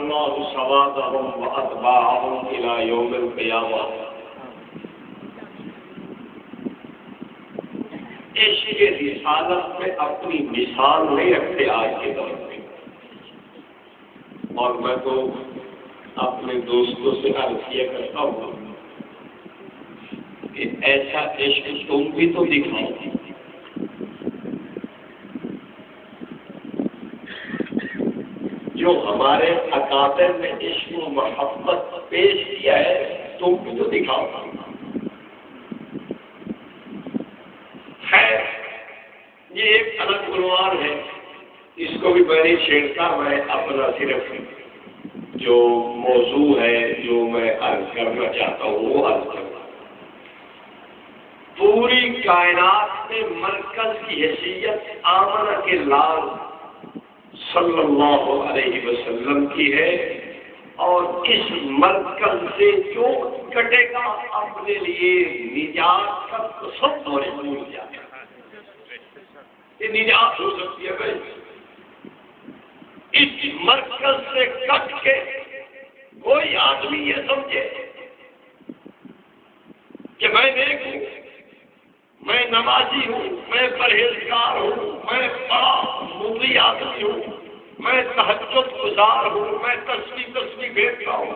اللہ سوادهم واتباعهم الى یوم القیامہ. عشق رسالت میں اپنی مثال نہیں رکھتے آج کے دور میں. اور میں تو اپنے دوستوں سے عرض کیا کرتا ہوں کہ ایسا عشق تم بھی تو دکھاؤ. جو ہمارے اکابر میں عشق و محبت پیش کیا ہے تم بھی تو دکھاؤ. خیر یہ ایک الگ عنوان ہے, اس کو بھی میں نہیں چھیڑتا. میں اپنا صرف جو موضوع ہے جو میں عرض کرنا چاہتا ہوں وہ عرض کرنا. پوری کائنات میں مرکز کی حیثیت آمنہ کے لال صلی اللہ علیہ وسلم کی ہے, اور اس مرکز سے جو کٹے گا اپنے لیے نجات کا تصور بھول جائے گا. یہ نجات ہو سکتی ہے بھائی. اس مرکز سے کٹ کے کوئی آدمی یہ سمجھے کہ میں نیک ہوں, میں نمازی ہوں, میں پرہیزگار ہوں, میں بڑا مطیع آدمی ہوں, میں تہجد گزار ہوں, میں تسبیح بھیجتا ہوں,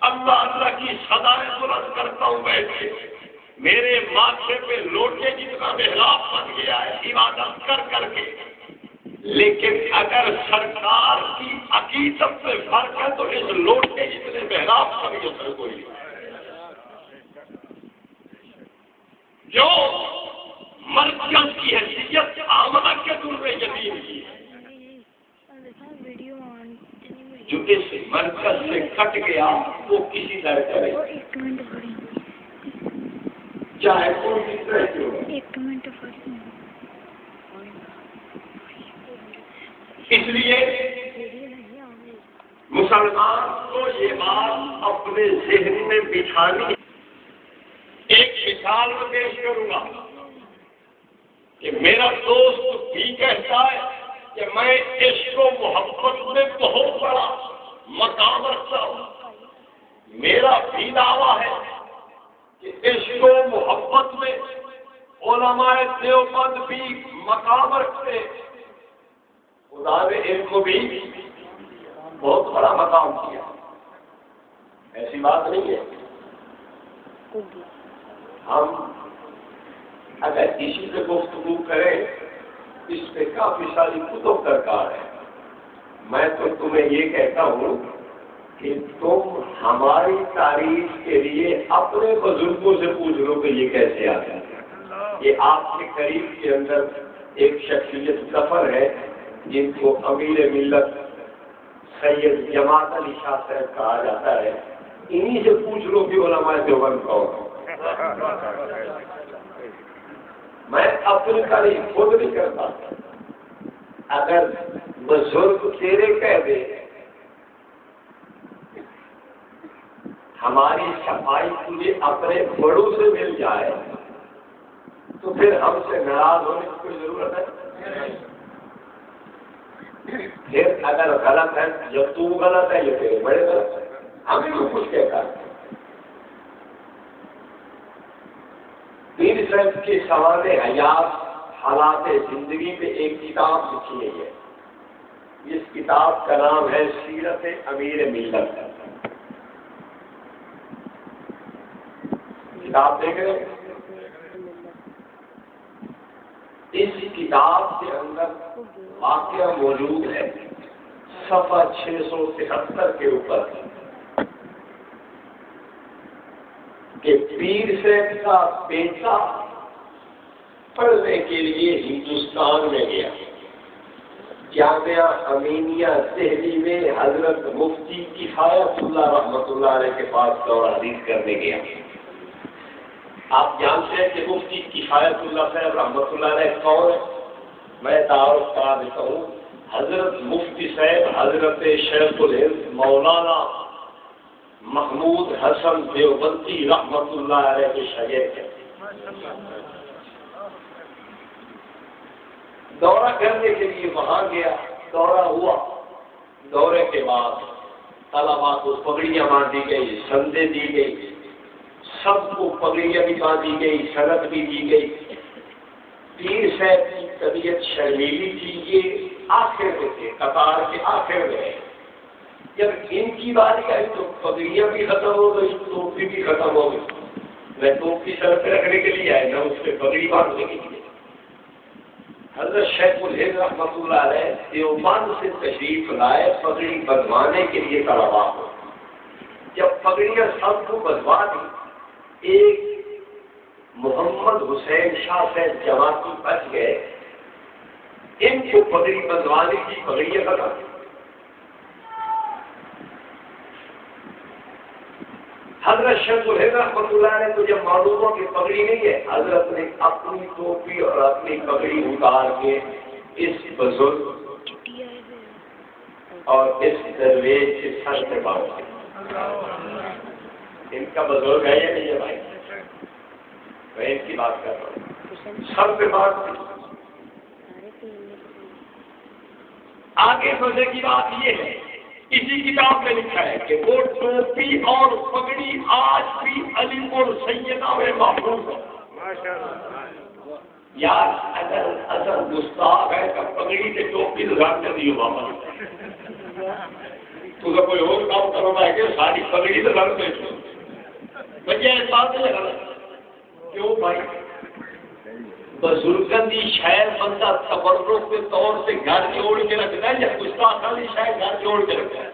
اللہ اللہ کی صدائیں بلند کرتا ہوں بیٹھ کے, میرے ماتھے پہ لوٹے جتنا محراب بن گیا ہے عبادت کر کر کے. لیکن اگر سرکار کی عقیدت میں فرق ہے تو اس لوٹے جتنے محراب کا بھی اثر کوئی نہیں. جو مرکز کی حیثیت آمنہ کے در یتیم کی ہے, جو اس مرکز سے کٹ گیا وہ کسی در کرے چاہے کوئی بھی طرح کی ہو. اس لیے مسلمان کو یہ بات اپنے ذہن میں بٹھانی. ایک مثال میں پیش کروں گا کہ میرا دوست بھی کہتا ہے کہ میں عشق و محبت میں بہت بڑا مقام رکھتا ہوں. میرا بھی دعویٰ ہے کہ عشق و محبت میں علماء دیوبند بھی مقام رکھتے. خدا نے ان کو بھی بہت بڑا مقام دیا, ایسی بات نہیں ہے. ہم اگر اسی پہ گفتگو کریں اس پہ کافی ساری کتب درکار ہے. میں تو تمہیں یہ کہتا ہوں کہ تم ہماری تعریف کے لیے اپنے بزرگوں سے پوچھ لو کہ یہ کیسے آتا ہے. یہ آپ کے قریب کے اندر ایک شخصیت سفر ہے جن کو امیر ملت سید جماعت علی شاہ صاحب کہا جاتا ہے. انہی سے پوچھ لو کہ علماء دیوبند کون. میں اپنی تعریف خود نہیں کرتا. اگر بزرگ تیرے کہہ دے ہماری صفائی تجھے اپنے بڑوں سے مل جائے تو پھر ہم سے ناراض ہونے کی کوئی ضرورت ہے. پھر اگر غلط ہے یا تو غلط ہے یا تیرے بڑے غلط ہے, ہمیں بھی کچھ کہتا ہے. پیر صاحب کے سوال حیات حالات زندگی پہ ایک کتاب لکھی گئی ہے. اس کتاب کا نام ہے سیرت امیر ملت. کتاب دیکھ رہے ہیں. اس کتاب کے اندر واقعہ موجود ہے صفحہ 673 کے اوپر کہ پیر صاحب کا بیٹا پڑھنے کے لیے ہندوستان میں گیا. جامعہ امینیہ دہلی میں حضرت مفتی کفایت اللہ رحمۃ اللہ علیہ کے پاس دور حدیث کرنے گیا. آپ جانتے ہیں کہ مفتی کفایت اللہ صاحب رحمۃ اللہ علیہ کون ہے؟ میں تعارف کرا دیتا ہوں. حضرت مفتی صاحب حضرت شیخ الہند مولانا محمود حسن دیوبندی رحمۃ اللہ علیہ کے شاگرد ہیں. دورہ کرنے کے لیے وہاں گیا. دورہ ہوا. دورے کے بعد طلبا کو پگڑیاں باندھی گئی، سندیں دی گئی، سب کو پگڑیاں بھی باندھی گئی، سند بھی دی گئی۔ پیر صاحب کی طبیعت شرمیلی تھی، یہ آخر میں تھے، قطار کے آخر میں۔ جب ان کی باری آئی تو پگڑیاں بھی ختم ہو گئی، ٹوپی بھی ختم ہو گئی۔ میں ٹوپی سر پہ رکھنے کے لیے آئے، نہ اس پہ پگڑی باندھنے کے لیے۔ حضرت شیخ الہند رحمۃ اللہ علیہ دیوبند سے تشریف لائے پگڑی بندھوانے کے لیے طلبا کو۔ جب پگڑیاں سب کو بندھوا دی، ایک محمد حسین شاہ صاحب جماعتی بچ گئے، ان کو پگڑی بندھوانے کی پگڑیاں ختم۔ حضرت شیخ الہند رحمۃ اللہ علیہ کو جب معلوم ہو کہ پگڑی نہیں ہے، حضرت نے اپنی ٹوپی اور اپنی پگڑی اتار کے اس بزرگ اور اس درویش کے سر پہ باندھ دیا۔ ان کا بزرگ ہے یا نہیں ہے بھائی؟ میں ان کی بات کر رہا ہوں، سر پہ باندھ دیا۔ آگے مزے کی بات یہ ہے، اسی کتاب میں لکھا ہے کہ وہ ٹوپی اور پگڑی آج بھی علی اور سیدہ میں محفوظ ہے۔ یار اگر گستاخ ہے تو پگڑی سے ٹوپی لگا کر دی واپس تو کوئی اور کام کرنا ہے کہ ساری پگڑی تو لگ دے بھیا اس بات نہیں غلط کیوں بھائی؟ بزرگن دی شاید بندہ تبرک کے طور سے گھر جوڑ کے رکھتا ہے یا گستاخ والی شاید گھر جوڑ کے رکھتا ہے؟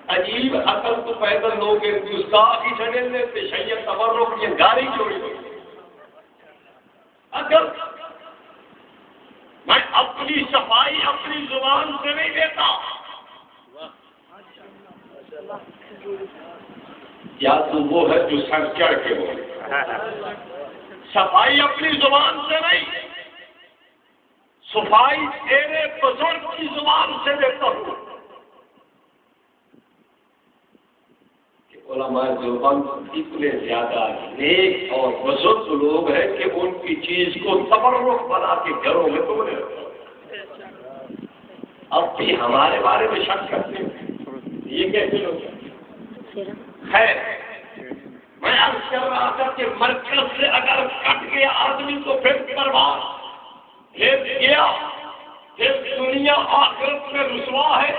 عجیب عقل تو پیدل لوگ گستاخ ہی چڑھے تھے، شاید تبرک یہ گھر ہی جوڑی ہوئی۔ اگر میں اپنی صفائی اپنی زبان سے نہیں دیتا، یا تو وہ ہے جو سر چڑھ کے بولے، صفائی اپنی زبان سے نہیں، صفائی تیرے بزرگ کی زبان سے دیتا ہوں۔ کہ علماء دیوبند اتنے زیادہ نیک اور بزرگ لوگ ہیں کہ ان کی چیز کو تبرک بنا کے گھروں میں توڑے رکھتے ہیں۔ اب بھی ہمارے بارے میں شک کرتے ہیں، یہ کیسے لوگ ہیں؟ خیر، میں عرض کر رہا تھا کہ مرکز سے اگر کٹ گیا آدمی تو پھر برباد، پھر گیا، پھر دنیا آخرت میں رسوا ہے۔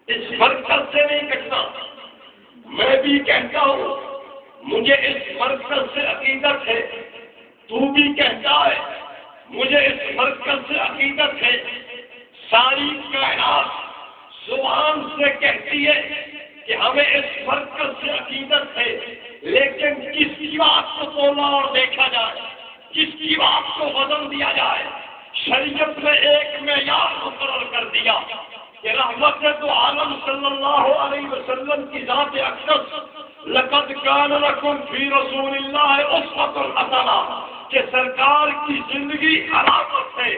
اس مرکز سے نہیں کٹنا۔ میں بھی کہتا ہوں مجھے اس مرکز سے عقیدت ہے، تو بھی کہتا ہے مجھے اس مرکز سے عقیدت ہے۔ ساری کائنات زبان سے کہتی ہے کہ ہمیں اس مرکز سے عقیدت ہے، لیکن کس کی بات کو تولا اور دیکھا جائے، کس کی بات کو وزن دیا جائے۔ شریعت نے ایک معیار مقرر کر دیا کہ رحمت دو عالم صلی اللہ علیہ وسلم کی ذات اقدس لقد کان لکم فی رسول اللہ اسوۃ حسنہ، کہ سرکار کی زندگی علامت ہے،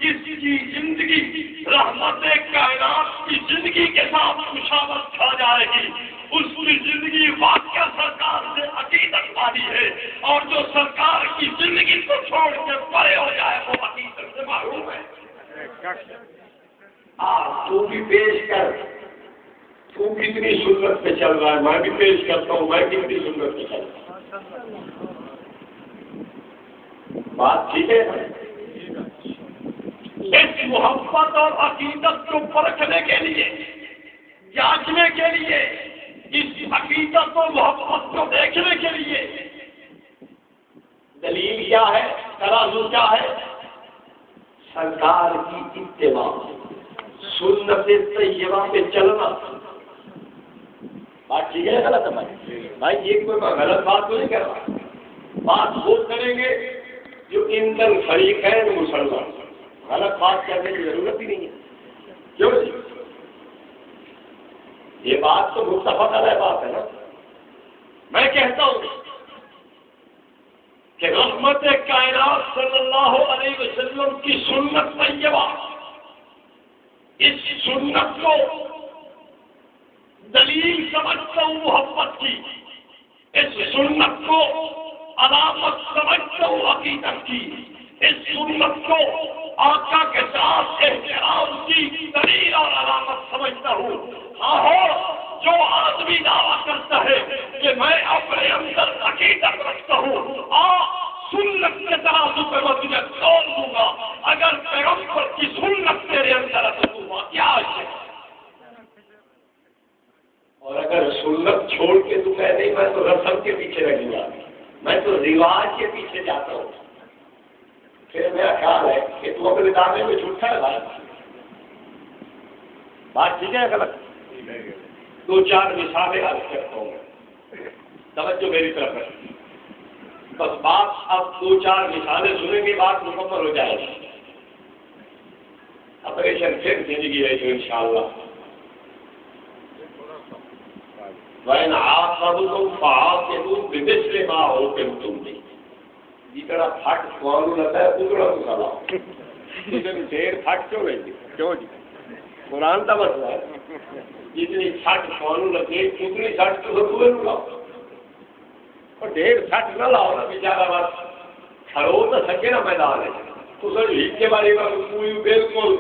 جس کی زندگی رحمت کائنات کی زندگی کے ساتھ مشابہت کھا جائے گی، اس کی زندگی واقعہ سرکار سے عقیدت والی ہے، اور جو سرکار کی زندگی کو چھوڑ کے پرے ہو جائے وہ عقیدت سے محروم ہے۔ تو بھی پیش کر، تو کتنی سنت پہ چل رہا ہے، میں بھی پیش کرتا ہوں میں کتنی سنت پہ چل رہا ہوں۔ بات ٹھیک ہے؟ اس محبت اور عقیدت کو پرکھنے کے لیے، جانچنے کے لیے، اس عقیدت اور محبت کو دیکھنے کے لیے دلیل کیا ہے، ترازو کیا ہے؟ سرکار کی اتباع، سنت طیبہ پہ چلنا۔ بات ٹھیک ہے غلط ہے بھائی؟ بھائی یہ کوئی میں غلط بات تو نہیں کر رہا، بات وہ کریں گے جو اندر فریقین مسلمان، غلط بات کرنے کی ضرورت ہی نہیں ہے۔ کیوں؟ یہ بات تو متفق علیہ بات ہے نا۔ میں کہتا ہوں کہ رحمت کائنات صلی اللہ علیہ وسلم کی سنت طیبہ، اس سنت کو دلیل سمجھتا ہوں محبت کی، اس سنت کو علامت سمجھتا ہوں عقیدت کی، اس سنت کو آقا کے ساتھ احترام کی دلیل اور علامت سمجھتا ہوں۔ ہے کہ میں اپنے اندر عقیدت رکھتا ہوں سنت کے ترازو پہ میں تجھے تول دوں گا، اگر پیغمبر کی سنت تیرے اندر ہے تو کیا ہے، اور اگر سنت چھوڑ کے تو کہہ نہیں میں تو رسم کے پیچھے رہوں گا، میں تو رواج کے پیچھے جاتا ہوں، پھر میرا خیال ہے کہ تم اپنے دعوے میں جھوٹا ہے بات ٹھیک ہے غلط؟ دو چار مثالیں عرض کرتا ہوں، توجہ میری طرف ہے، بس بات اب دو چار مثالیں سنیں گے بات مکمل ہو جائے گی، آپریشن پھر زندگی ہے جو انشاءاللہ وَإِنْ عَاقَبْتُمْ فَعَاقِبُوا بِمِثْلِ مَا عُوقِبْتُمْ بِهِ، جتنا پھٹ معلوم لگتا ہے اتنا تو سلا جتنی دیر پھٹ کیوں رہی کیوں جی قرآن کا مسئلہ ہے، جتنی سٹ معلوم لگے اتنی سٹ تو دوسرے لگاؤ، اور ڈھیر سٹ نہ لاؤ نا بیچارہ بس کھڑو تو سکے نا میدان ہے تو سر ہیٹ کے بارے میں پوری بالکل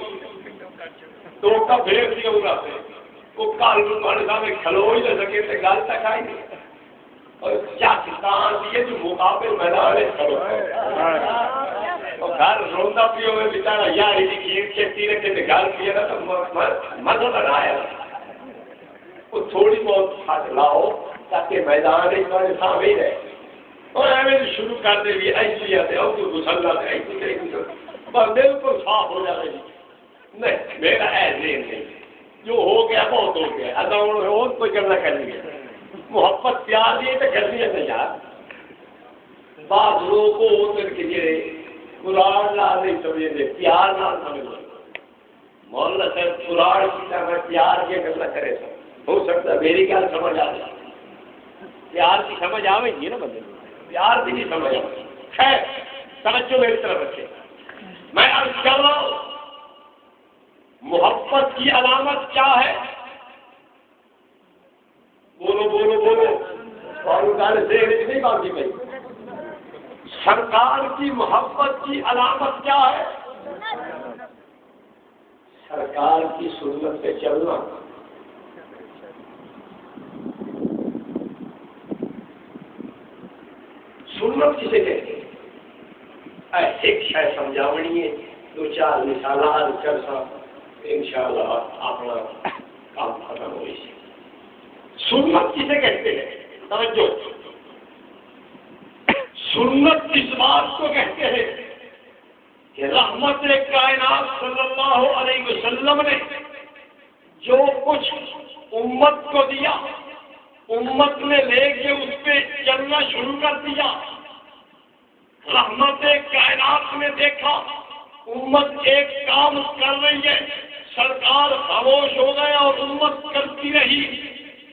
تو کا پھیر دیا ہوگا وہ کال تمہارے سامنے کھلو ہی نہ سکے تو گل تک آئی نہیں، اور کیا کسان دیے جو مقابل میدان ہے کھڑو اور گھر روندہ پی ہوئے بیچارہ یار ہی کھیر چیتی رکھے تو گل پی نا تو مزہ بنایا، وہ تھوڑی بہت ہاتھ لاؤ تاکہ میدان تمہارے سامنے ہی رہے، اور ایویں شروع کر دے بھی ایسی آتے اور کوئی مسلح ہے بس بالکل صاف ہو جاتے نہیں میرا ایسے نہیں جو ہو گیا بہت ہو گیا اگر اور کوئی کرنا کر لیا محبت پیار دیے تو کر دیا نہیں یار، بعض لوگوں کو ادھر کے لیے قرآن نہ نہیں سمجھے پیار نہ سمجھ مولانا صاحب قرآن کی طرح پیار کے کرنا کرے سب ہو سکتا ہے میری گل سمجھ آ جائے، پیار کی سمجھ آئے گی نا بندے پیار کی نہیں سمجھ آئے، خیر توجہ میری طرف رکھے، میں عرض کر رہا ہوں محبت کی علامت کیا ہے، بولو بولو بولو اور سے نہیں بات کی بھائی، سرکار کی محبت کی علامت کیا ہے، سرکار کی سنت پہ چلنا، سنت کسے کہتے ہیں، ایک شاید سمجھاونی ہے دو چار مثالات کر سا انشاءاللہ اپنا کام ختم ہوئی، سنت کسے کہتے ہیں، توجہ سنت اس بات کو کہتے ہیں کہ رحمت کائنات صلی اللہ علیہ وسلم نے جو کچھ امت کو دیا امت نے لے کے اس پہ چلنا شروع کر دیا، رحمت کائنات نے دیکھا امت ایک کام کر رہی ہے سرکار خاموش ہو گئے اور امت کرتی رہی،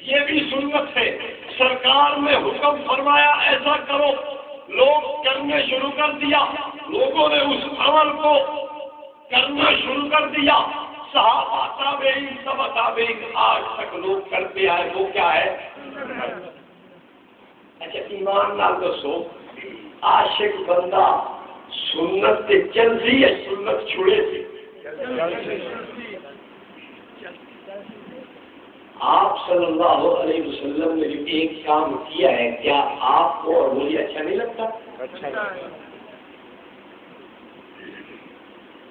یہ بھی سنت ہے، سرکار نے حکم فرمایا ایسا کرو لوگ کرنے شروع کر دیا، لوگوں نے اس عمل کو کرنا شروع کر دیا، صحابہ تابعین تبع تابعین آج تک لوگ کرتے آئے، وہ کیا ہے، اچھا ایمان نال دسو عاشق بندہ سنت تے چل سی ہے سنت چھوڑے سی، آپ صلی اللہ علیہ وسلم نے جو ایک کام کیا ہے کیا آپ کو اور مجھے اچھا نہیں لگتا،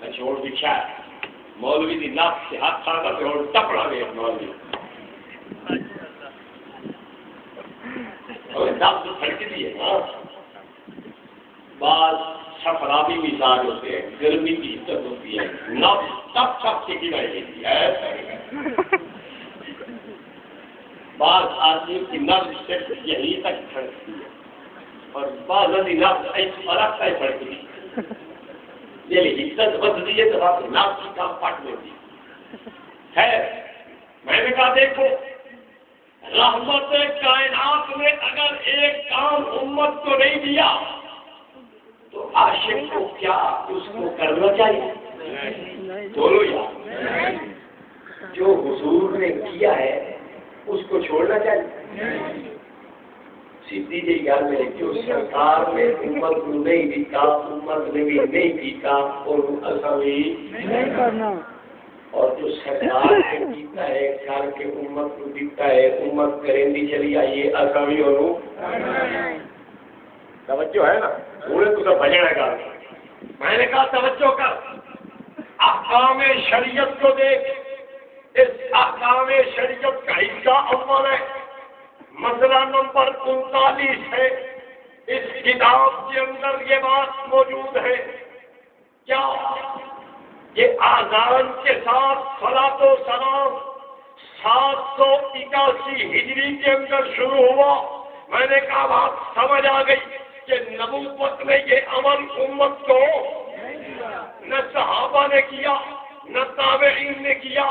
اچھا اور دکھا مولوی دی ناک سے ہاتھ کھانا پہ اور ٹپڑا گیا مولوی اور ناک پھڑک دی ہے، بعض سفرابی مثال ہوتے ہیں گرمی کی حدت ہوتی ہے نب تب تب سے گرائی دیتی ہے، بعض آدمی کی نبض صرف یہی تک پھڑکتی ہے اور بعض کی نبض ایسی فرق تک پھڑکتی ہے، یہ حدت بدلتی ہے تو آپ نبض کی کام پٹ دیتی ہے، میں نے کہا دیکھو رحمت کائنات نے اگر ایک کام امت کو نہیں دیا تو عاشق کو کیا اس کو کرنا چاہیے، بولو یار جو حضور نے کیا ہے اس کو چھوڑنا چاہیے، سیدھی جی گل ہے جو سرکار نے امت کو نہیں دیتا امت نے بھی نہیں پیتا اور ایسا بھی نہیں کرنا، اور جو سرکار کے دیتا ہے کر کے امت کو دیتا ہے امت کریں چلی آئیے اکاوی اور توجہ ہے نا پورے تو سب بجڑے گا. میں نے کہا توجہ کر احکام شریعت کو دیکھ. اس احکام شریعت کا حصہ اول ہے مسئلہ نمبر 39 ہے. اس کتاب کے اندر یہ بات موجود ہے کیا یہ آذان کے ساتھ صلاۃ و سلام 781 ہجری کے اندر شروع ہوا. میں نے کہا بات سمجھ آ گئی کہ نبوت میں یہ عمل امت کو نہ صحابہ نے کیا نہ تابعین نے کیا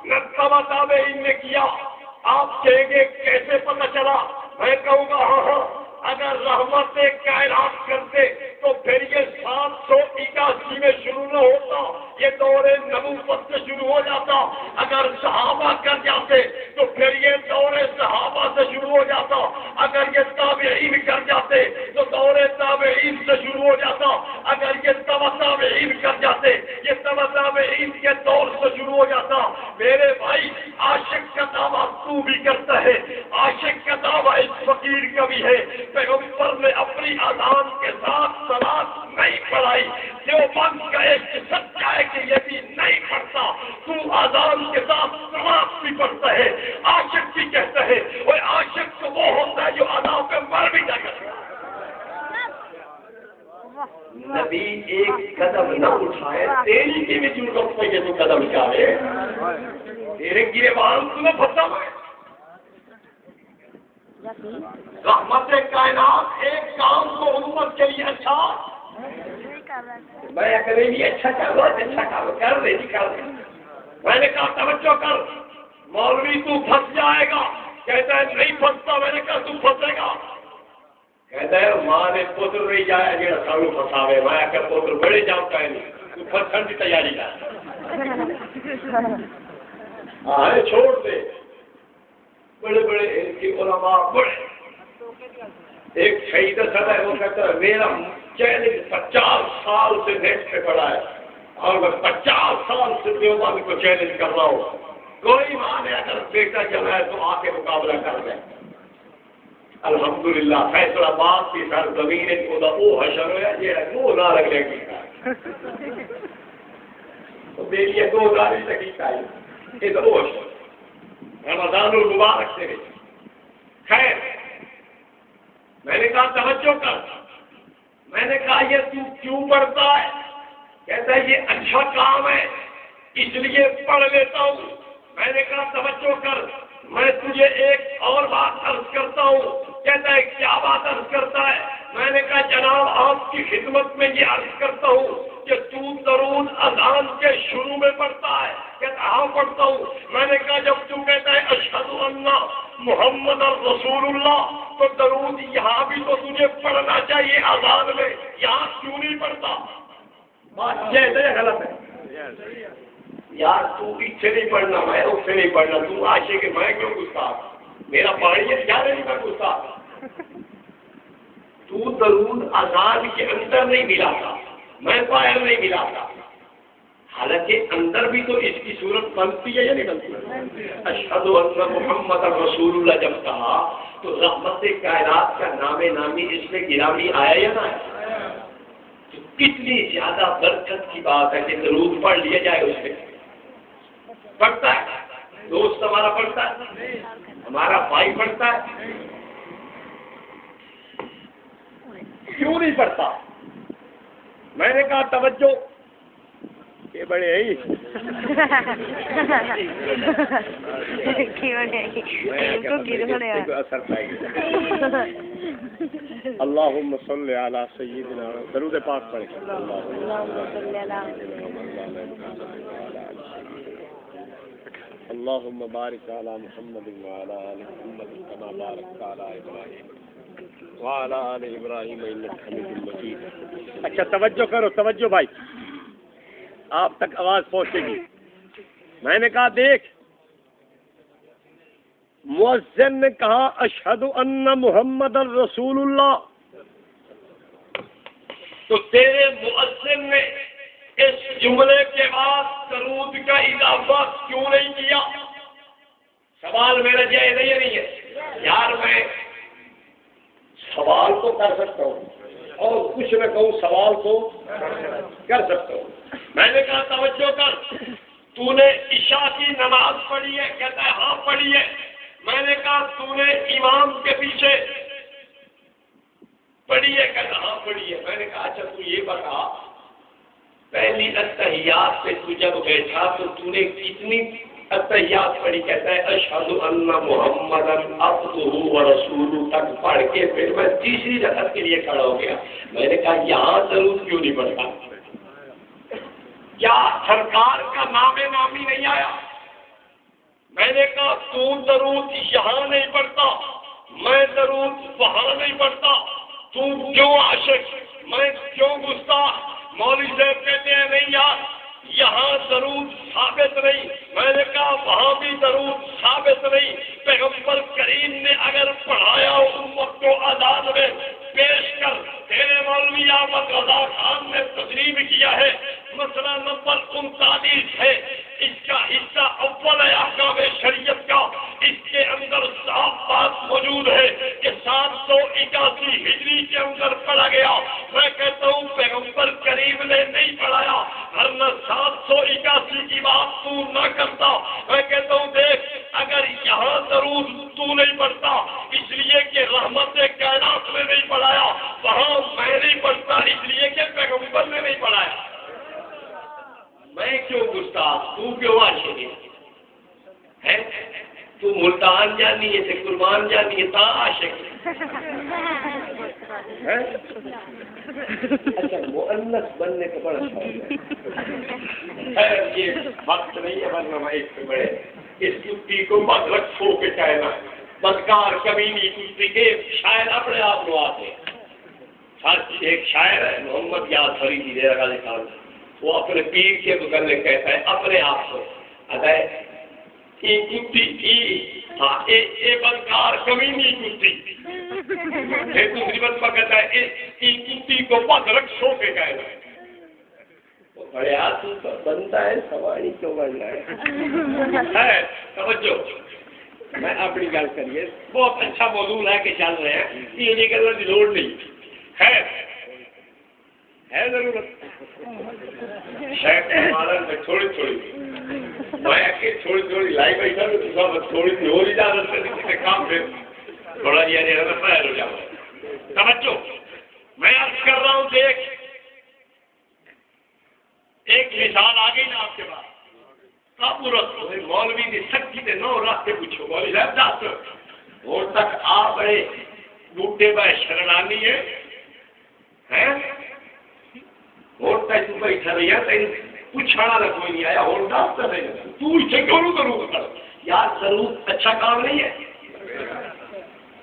نہ تبع تابعین نے کیا. آپ کہیں گے کیسے پتہ چلا؟ میں کہوں گا ہاں اگر رحمت کائنات کرتے تو پھر یہ 781 میں شروع نہ ہوتا، یہ دور نبوت سے شروع ہو جاتا. اگر صحابہ کر جاتے تو پھر یہ دور صحابہ سے شروع ہو جاتا. اگر یہ تابعین کر جاتے تو دور تابعین سے شروع ہو جاتا. اگر یہ تبع تابعین کر جاتے یہ تبع تابعین کے دور سے شروع ہو جاتا. میرے بھائی عاشق کا دعویٰ تو بھی کرتا ہے، عاشق کا دعویٰ اس فقیر کا بھی ہے. پیغمبر نے اپنی اذان کے ساتھ صلاۃ نہیں پڑھائی. دیوبند کا ایک سچا ہے کہ یہ بھی نہیں پڑھتا. تو اذان کے ساتھ صلاۃ بھی پڑھتا ہے، عاشق بھی کہتا ہے. اور عاشق تو وہ ہوتا ہے جو ادا پہ مر بھی جائے گا. نبی ایک قدم نہ اٹھائے تیری کی بھی ضرورت پہ یہ تو قدم اٹھائے تیرے گرے بال تمہیں پھنسا ہے. رحمت کائنات ایک کام کو امت کے لیے اچھا میں کرے بھی اچھا کر رہا اچھا کر رہے نہیں کر رہے. میں نے کہا توجہ کر مولوی تو پھنس جائے گا. کہتا ہے نہیں پھنستا. میں نے کہا تو پھنسے گا. کہتا ہے ماں نے پوتر نہیں جایا جا سانو پھنساوے. میں کہ پوتر بڑے جانتا ہے نہیں تو پھنسن کی تیاری کر. ہاں چھوڑ دے. بڑے بڑے ان کی علماء بڑے. ایک شہید صاحب ہے وہ کہتا ہے میرا چیلنج 50 سال سے نیٹ پہ پڑا ہے اور میں 50 سال سے دیوبند کو چیلنج کر رہا ہوں. کوئی ماں نے اگر بیٹا جمع ہے تو آ کے مقابلہ کر دیں. الحمدللہ فیصلہ باد کی سر زمین خدا وہ حشر ہے یہ وہ نہ لگ لے گی تو میری یہ 2000 تک آئی یہ تو وہ حشر رمضان المبارک سے. خیر میں نے کہا توجہ کر. میں نے کہا یہ تو کیوں پڑھتا ہے؟ کہتا ہے یہ اچھا کام ہے اس لیے پڑھ لیتا ہوں. میں نے کہا توجہ کر میں تجھے ایک اور بات عرض کرتا ہوں. کہتا ہے کیا بات عرض کرتا ہے؟ میں نے کہا جناب آپ کی خدمت میں یہ عرض کرتا ہوں کہ تو درود اذان کے شروع میں پڑھتا ہے. کہتا ہاں پڑھتا ہوں. میں نے کہا جب تو کہتا ہے اشہد ان محمد رسول اللہ تو درود یہاں بھی تو تجھے پڑھنا چاہیے اذان میں. یہاں کیوں نہیں پڑھتا؟ بات یہ غلط ہے. یار تو پیچھے نہیں پڑھنا میں اس سے نہیں پڑھنا. تو آشے کہ میں کیوں گستاخ؟ میرا پانی ہے کیا نہیں میں گستاخ. تو درود اذان کے اندر نہیں ملا تھا میں باہر نہیں ملا تھا. حالانکہ اندر بھی تو اس کی صورت بنتی ہے یا نہیں بنتی؟ اشہد ان محمد رسول اللہ جب کہا تو رحمت کائنات کا نام نامی اس میں گرامی آیا یا نہ آیا؟ تو کتنی زیادہ برکت کی بات ہے کہ درود پڑھ لیا جائے. اس میں پڑھتا ہے دوست ہمارا پڑھتا ہے ہمارا بھائی پڑھتا ہے. کیوں نہیں پڑھتا؟ میں نے کہا توجہ یہ بڑے اثر پائے گا. اللہم صلی علی سیدنا درود پاک پڑھیں. اللہم بارک علی محمد وعلی آل محمد کما بارکت علی ابراہیم وعلی آل ابراہیم انک حمید مجید. اچھا توجہ کرو توجہ بھائی آپ تک آواز پہنچے گی. میں نے کہا دیکھ مؤذن نے کہا اشہد ان محمد رسول اللہ تو تیرے مؤذن نے اس جملے کے بعد درود کا اضافہ کیوں نہیں کیا؟ سوال میرا جائز ہے یا نہیں ہے؟ یار میں سوال تو کر سکتا ہوں اور کچھ نہ کہوں سوال تو کر سکتا ہوں. میں نے کہا توجہ کر، تو نے عشاء کی نماز پڑھی ہے؟ کہتا ہے ہاں پڑھی ہے. میں نے کہا تو نے امام کے پیچھے پڑھی ہے؟ کہتا ہاں پڑھی ہے. میں نے کہا اچھا تو یہ بتا، پہلی اتحیات پہ تو جب بیٹھا تو نے کتنی اتحیات پڑھی؟ کہتا ہے اشہد ان محمدن عبدہ ورسولہ تک پڑھ کے پھر میں تیسری رکعت کے لیے کھڑا ہو گیا. میں نے کہا یہاں درود کیوں نہیں پڑھتا؟ کیا سرکار کا نام نامی نہیں آیا؟ میں نے کہا تو درود یہاں نہیں پڑھتا، میں درود وہاں نہیں پڑھتا، تو کیوں عاشق، میں کیوں گستاخ؟ مولوی صاحب کہتے ہیں نہیں یار یہاں درود ثابت نہیں. میں نے کہا وہاں بھی درود ثابت نہیں. پیغمبر کریم نے اگر پڑھایا امت کو آزاد میں پیش کر، تیرے مولوی احمد رضا خان نے تسلیم کیا ہے، مسئلہ نمبر 39 ہے، اس کا حصہ اول ہے احکام شریعت کا. اس کے اندر صاف بات موجود ہے کہ 781 ہجری کے اندر پڑھا گیا. میں کہتا ہوں پیغمبر کریم نے نہیں پڑھایا، ورنہ 781 کی بات تو نہ کرتا. میں کہتا ہوں دیکھ اگر یہاں درود تو نہیں پڑھتا اس لیے کہ رحمت کائنات میں نہیں پڑھایا، وہاں میں نہیں پڑھتا اس لیے کہ پیغمبر نے نہیں پڑھایا. میں کیوں گستاخ، تو کیوں عاشق ہے؟ تو ملتان جانی ہے، تے قربان جانی ہے، تا عاشق ہے. اچھا مؤنث بننے کا بڑا شوق ہے. یہ وقت نہیں ہے ورنہ میں اس سے بڑے اس کتی کو مت رکھو کے کہنا بدکار کبھی نہیں کتی کے شاعر اپنے آپ کو آتے. ایک شاعر ہے محمد یاد فریدی ریرا خان، وہ اپنے پیر کے متعلق کہتا ہے اپنے آپ کو بدکار کبھی نہیں کتی. دوسری بات کہتا ہے کتی کو مت رکھو کے کہنا. بڑے آدمی تو بنتا ہے سواری کیوں بن رہا ہے. توجہ میں اپنی گل کریے، بہت اچھا موضوع ہے کہ چل رہے ہیں، یہ کرنے کی لوڑ نہیں ہے ضرورت میں تھوڑی تھوڑی میں تھوڑی تھوڑی لائی بیٹھا تھوڑی سی اور اجازت کسی کام پہ تھوڑا جہاں فائر ہو جاؤں. توجہ میں عرض کر رہا ہوں دیکھ ایک مثال آ گئی نا آپ کے پاس. مولوی نے سچی نے 9 راستے پوچھو مولوی صاحب دس اور تک آ بڑے بوٹے بھائی شرنانی ہے اور تک تو بیٹھا رہی ہے پوچھنا نہ کوئی نہیں آیا اور دس تو نہیں تو اسے کیوں نہیں کروں گا یار ضرور اچھا کام نہیں ہے.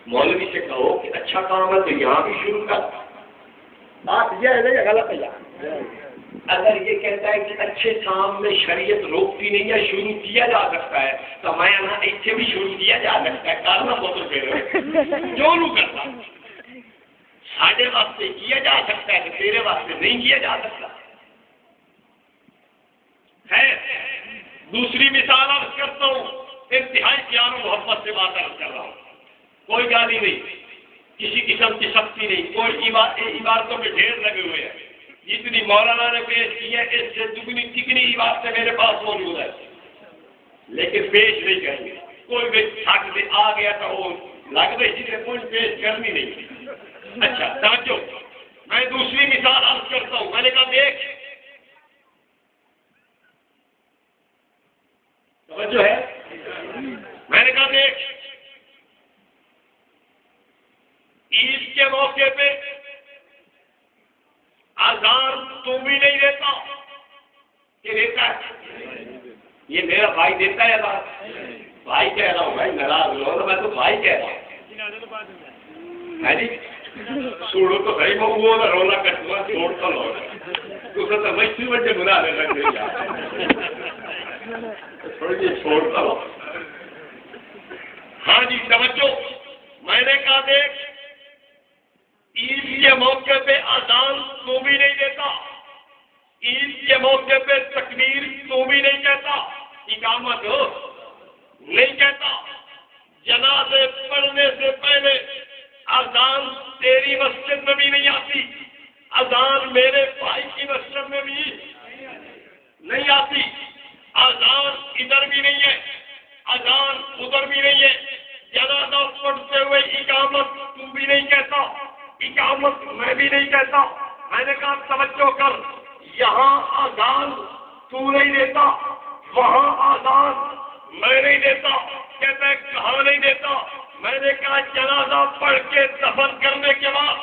مولوی سے کہو کہ اچھا کام ہے تو یہاں بھی شروع کر. بات یہ ہے غلط ہے یار. اگر یہ کہتا ہے کہ اچھے کام میں شریعت روکتی نہیں ہے شروع کیا جا سکتا ہے تو میں یہاں ایسے بھی شروع کیا جا سکتا ہے. کرنا بہت پھر کیوں نہیں کرتا؟ ساڑھے واسطے کیا جا سکتا ہے کہ تیرے واسطے نہیں کیا جا سکتا ہے. دوسری مثال عرض کرتا ہوں، انتہائی پیار و محبت سے بات عرض کر رہا ہوں، کوئی گالی نہیں، کسی قسم کی سختی نہیں، کوئی عبارتوں میں ڈھیر لگے ہوئے ہیں. جتنی مولانا نے پیش کی ہے اس سے دگنی تگنی عبارتیں میرے پاس موجود ہے لیکن پیش نہیں کریں گے. کوئی بھی تھک دے آ گیا تو وہ لگ گئی جسے کوئی پیش کرنی نہیں. اچھا توجہ میں دوسری مثال عرض کرتا ہوں. میں نے کہا دیکھ توجہ ہے، میں نے کہا دیکھ عید کے موقع پہ آزان تو بھی نہیں دیتا کہ دیتا ہے؟ یہ میرا بھائی دیتا ہے بات بھائی کہہ رہا ہوں بھائی ناراض ہو میں تو بھائی کہہ رہا ہوں. ہے جی سوڑو تو صحیح وہ رولا کٹوا چھوڑ تو لو تو میں اسی وجہ بنا لے لگ تھوڑی جی چھوڑتا لو. ہاں جی توجہ میں نے کہا دیکھ عید کے موقع پہ آزان تو بھی نہیں دیتا عید کے موقع پہ تکبیر تو بھی نہیں کہتا، اقامت نہیں کہتا، جنازے پڑھنے سے پہلے اذان تیری مسجد میں بھی نہیں آتی، اذان میرے بھائی کی مسجد میں بھی نہیں آتی، اذان ادھر بھی نہیں ہے، اذان ادھر بھی نہیں ہے، جنازہ پڑھتے ہوئے اقامت تو بھی نہیں کہتا، اقامت میں بھی نہیں کہتا۔ میں نے کہا توجہ کر، یہاں اذان تو نہیں دیتا، وہاں اذان میں نہیں دیتا۔ کہتا ہے کہاں نہیں دیتا؟ میں نے کہا جنازہ پڑھ کے دفن کرنے کے بعد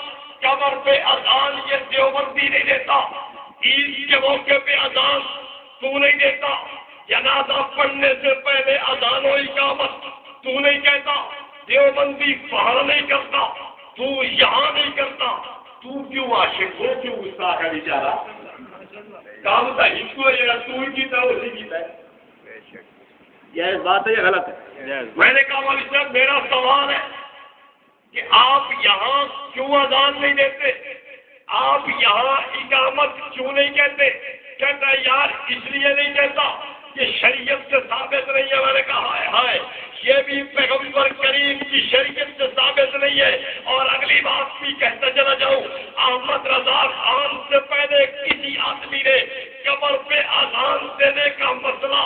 قبر پہ اذان یہ دیوبندی نہیں دیتا، عید کے موقع پہ اذان تو نہیں دیتا، جنازہ پڑھنے سے پہلے اذان و اقامت تو نہیں کہتا، دیوبندی وہاں نہیں کرتا، تو یہاں نہیں کرتا، تو کیوں عاشق ہو، کیوں گستاخ ہے بیچارہ؟ کام تھا اس کو تو ہی کیتا اسی کیتا ہے، یہ بات ہے یہ غلط ہے؟ میں نے کہا مولوی صاحب میرا سوال ہے کہ آپ یہاں کیوں اذان نہیں دیتے، آپ یہاں اقامت کیوں نہیں کہتے؟ کہتا ہے یار اس لیے نہیں کہتا کہ شریعت سے ثابت نہیں ہے۔ میں نے کہا ہائے ہائے، یہ بھی پیغمبر کریم کی شریعت سے ثابت نہیں ہے۔ اور اگلی بات بھی کہتا چلا جاؤں، احمد رضا خان سے پہلے کسی آدمی نے قبر پہ اذان دینے کا مسئلہ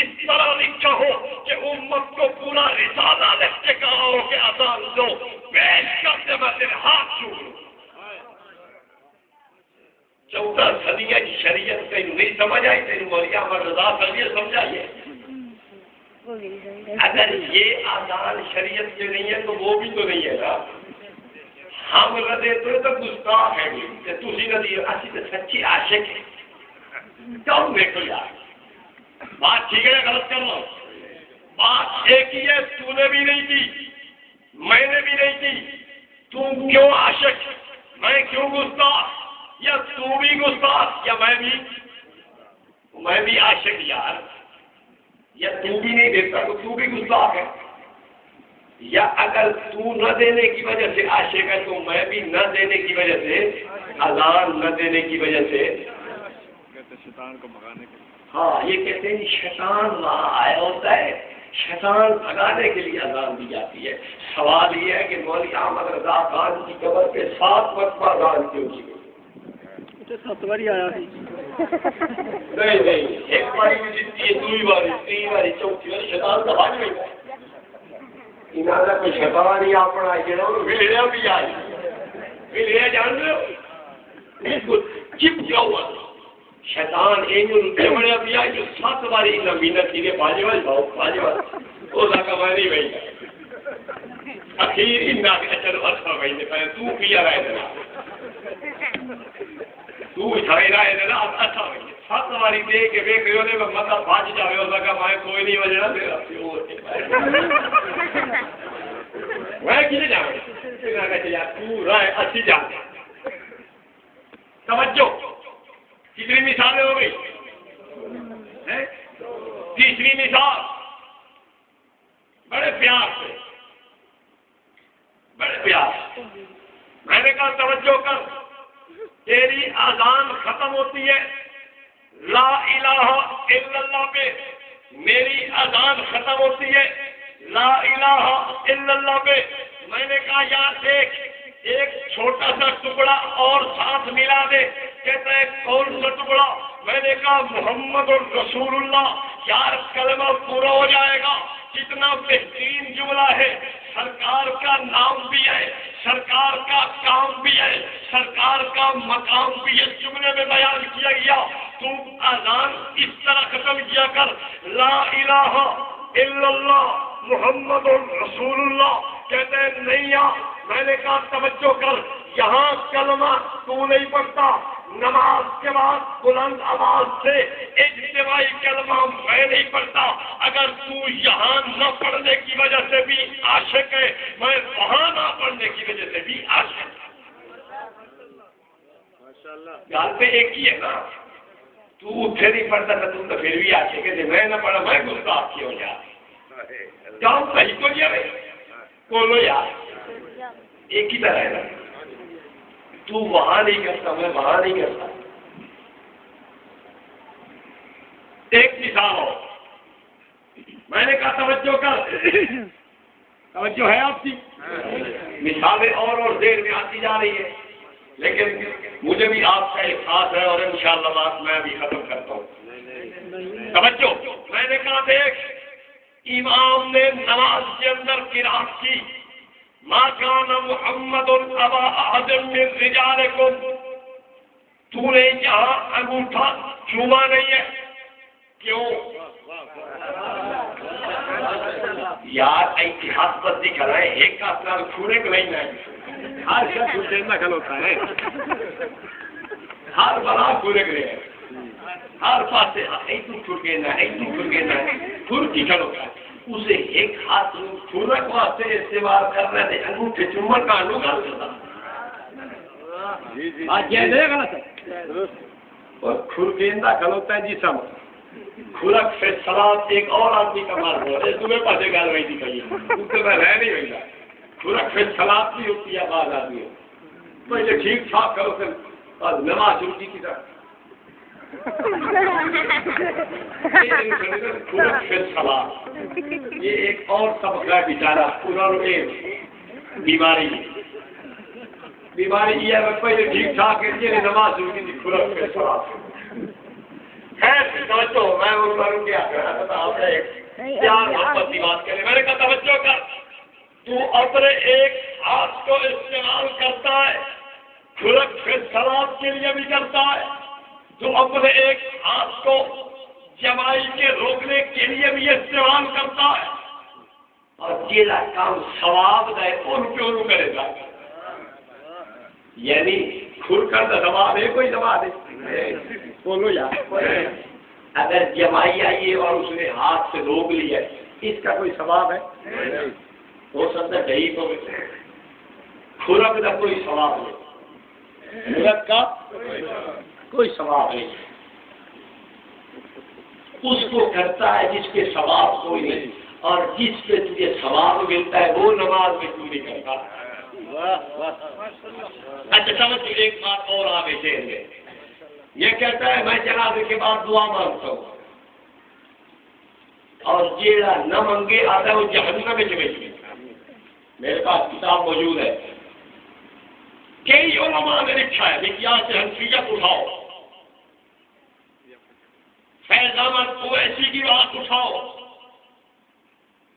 اس طرح لکھا ہو کہ امت کو پورا رسالہ لکھ کے کہا ہو کہ اذان دو، پیش کرتے میں تیرے ہاتھ چھوڑوں۔ 14 صدیہ کی شریعت تینوں نہیں سمجھ آئی، تینوں مولوی احمد رضا صاحب سمجھائیے۔ اگر یہ اذان شریعت کے نہیں ہے تو وہ بھی تو نہیں ہے نا، ہم نہ دیتے تو گستاخ ہے کہ تسی نہ دیے، اسی تو سچی عاشق ہے۔ کیوں دیکھو یار، بات ٹھیک ہے غلط کر لو، بات ایک ہی ہے، تو نے بھی نہیں کی میں نے بھی نہیں کی، تو کیوں عاشق، میں کیوں گستاخ، یا تو بھی گستاخ یا میں بھی عاشق یار، یا تو بھی نہیں دیتا تو تو بھی گستاخ ہے، یا اگر تو نہ دینے کی وجہ سے عاشق ہے تو میں بھی نہ دینے کی وجہ سے، اذان نہ دینے کی وجہ سے شیطان کو بھگانے کے لیے۔ ہاں یہ کہتے ہیں شیطان وہاں آیا ہوتا ہے، شیطان بھگانے کے لیے اذان دی جاتی ہے۔ سوال یہ ہے کہ مولوی احمد رضا خان کی قبر پہ 7 مرتبہ اذان کیوں کی گئی؟ 7 بار آیا ہے۔ نہیں ایک باری بھی جتتی ہے، 2 باری 3 باری 4 باری، شیطان کا بھاگ نہیں ہے۔ انہوں نے کوئی شیطان ہی اپنا ویلیا بھی آئی، ویلیا جان رہے ہو چپ کیا ہوا شیطان جمڑیا بھی آئی جو 7 باری محنت کی باجے والے وہ لگا میں نہیں بھائی اخیر چلو اچھا بھائی پہلے تو کیا رہے دینا تو رہا ہے دینا اچھا بھائی 7 باری دے کے ویک مطلب بج جائے اور لگا میں کوئی نہیں بجنا میں کھے جا تو رہے اچھی جا توجہ کتنی مثالیں ہو گئی؟ تیسری مثال بڑے پیار سے میں نے کہا توجہ کر، تیری اذان ختم ہوتی ہے لا الہ الا اللہ پہ، میری اذان ختم ہوتی ہے لا الہ الا اللہ پہ۔ میں نے کہا یار دیکھ ایک چھوٹا سا ٹکڑا اور ساتھ ملا دے، کہتا ہے کون سا ٹکڑا؟ میں نے کہا محمد الرسول اللہ۔ یار کلمہ پورا ہو جائے گا، کتنا بہترین جملہ ہے، سرکار کا نام بھی ہے، سرکار کا کام بھی ہے، سرکار کا مقام بھی اس جملے میں بیان کیا گیا۔ تم اذان اس طرح ختم کیا کر لا الہ الا اللہ محمد الرسول اللہ۔ کہتے ہیں نہیں میں نے کہا توجہ کر، یہاں کلمہ تو نہیں پڑھتا، نماز کے بعد بلند آواز سے اجتماعی کلمہ میں نہیں پڑھتا۔ اگر تو یہاں نہ پڑھنے کی وجہ سے بھی عاشق ہے، میں وہاں نہ پڑھنے کی وجہ سے بھی عاشق گال پہ ایک ہی ہے نا، تو اتنے نہیں پڑھتا تھا تو پھر بھی عاشق ہے، میں نہ پڑھا میں گستاخ کیوں یار، جاؤ صحیح کو لیا بھائی بولو یار، ایک ہی طرح ہے نا، تو وہاں نہیں کرتا میں وہاں نہیں کرتا، ایک مثال ہو، میں نے کہا توجہ کر، توجہ ہے آپ کی؟ مثالیں اور دیر میں آتی جا رہی ہے، لیکن مجھے بھی آپ کا احساس ہے اور انشاءاللہ بات میں بھی ختم کرتا ہوں۔ توجہ، میں نے کہا دیکھ، امام نے نماز کے اندر قرات کی، ما کان محمد ابا احد من رجالکم، تو نے یہاں انگوٹھا چوما نہیں ہے، کیوں؟ یار اتحاد پر دکھ رہا ہے، ایک کا سال چھوڑے کو نہیں ہے، ہر شخص نقل ہوتا ہے، ہر بلا چھوڑے کے لیے ہر پاس سے چھوٹ گئے نہ چھوٹ کی کھڑ ہوتا ہے، اسے ایک ہاتھ چھوڑک واسطے استعمال کر رہے تھے، انگوٹھے چومن کا انوکار کرتا بات یہ نہیں غلط ہے، اور کھرگیندہ کھلوتا ہے جی سب کھرک سے سلاد ایک اور آدمی کا مار ہوا ہے، تمہیں پاسے گال وہی دکھائی تم سے میں رہ نہیں رہا، کھرک سے سلاد بھی ہوتی ہے بعض آدمی تو یہ ٹھیک ٹھاک کرو پھر بعد نماز روٹی کی طرح کھرک سے سلاد یہ ایک اور سبق ہے بیچارہ پورا بیماری یہ ہے پہلے ٹھیک ٹھاک ہے نماز روٹی کی کھرک سے سلاد توجہ، میں ان پر کیا پیار محبت کی بات کرے، میں نے کہا توجہ کر، تو اپنے ایک ہاتھ کو استعمال کرتا ہے کھرک سے سلاد کے لیے بھی کرتا ہے، تو اپنے ایک ہاتھ کو جمائی کے روکنے کے لیے بھی استعمال کرتا ہے، اور جیلا کام ثواب ہے ان کیوں کرے گا، یعنی کھر کر ثواب ہے، کوئی ثواب ہے بولو یار، اگر جمائی آئی ہے اور اس نے ہاتھ سے روک لیا اس کا کوئی ثواب ہے؟ ہو سکتا ہے دہی کو کھرک کا کوئی ثواب نہیں، کھرک کا کوئی ثواب نہیں، اس کو کرتا ہے جس کے ثواب کوئی نہیں، اور جس پہ تجھے ثواب ملتا ہے وہ نماز میں تو نہیں کرتا۔ اچھا سمجھ، ایک بات اور آگے دیں گے، یہ کہتا ہے میں جنازے کے بعد دعا مانگتا ہوں، اور جیڑا نہ منگے آتا ہے وہ جہنم میں چلے گی۔ میرے پاس کتاب موجود ہے، کئی علماء نے لکھا ہے، مقیاس حنفیت اٹھاؤ، فیض احمد اویسی کی بات اٹھاؤ،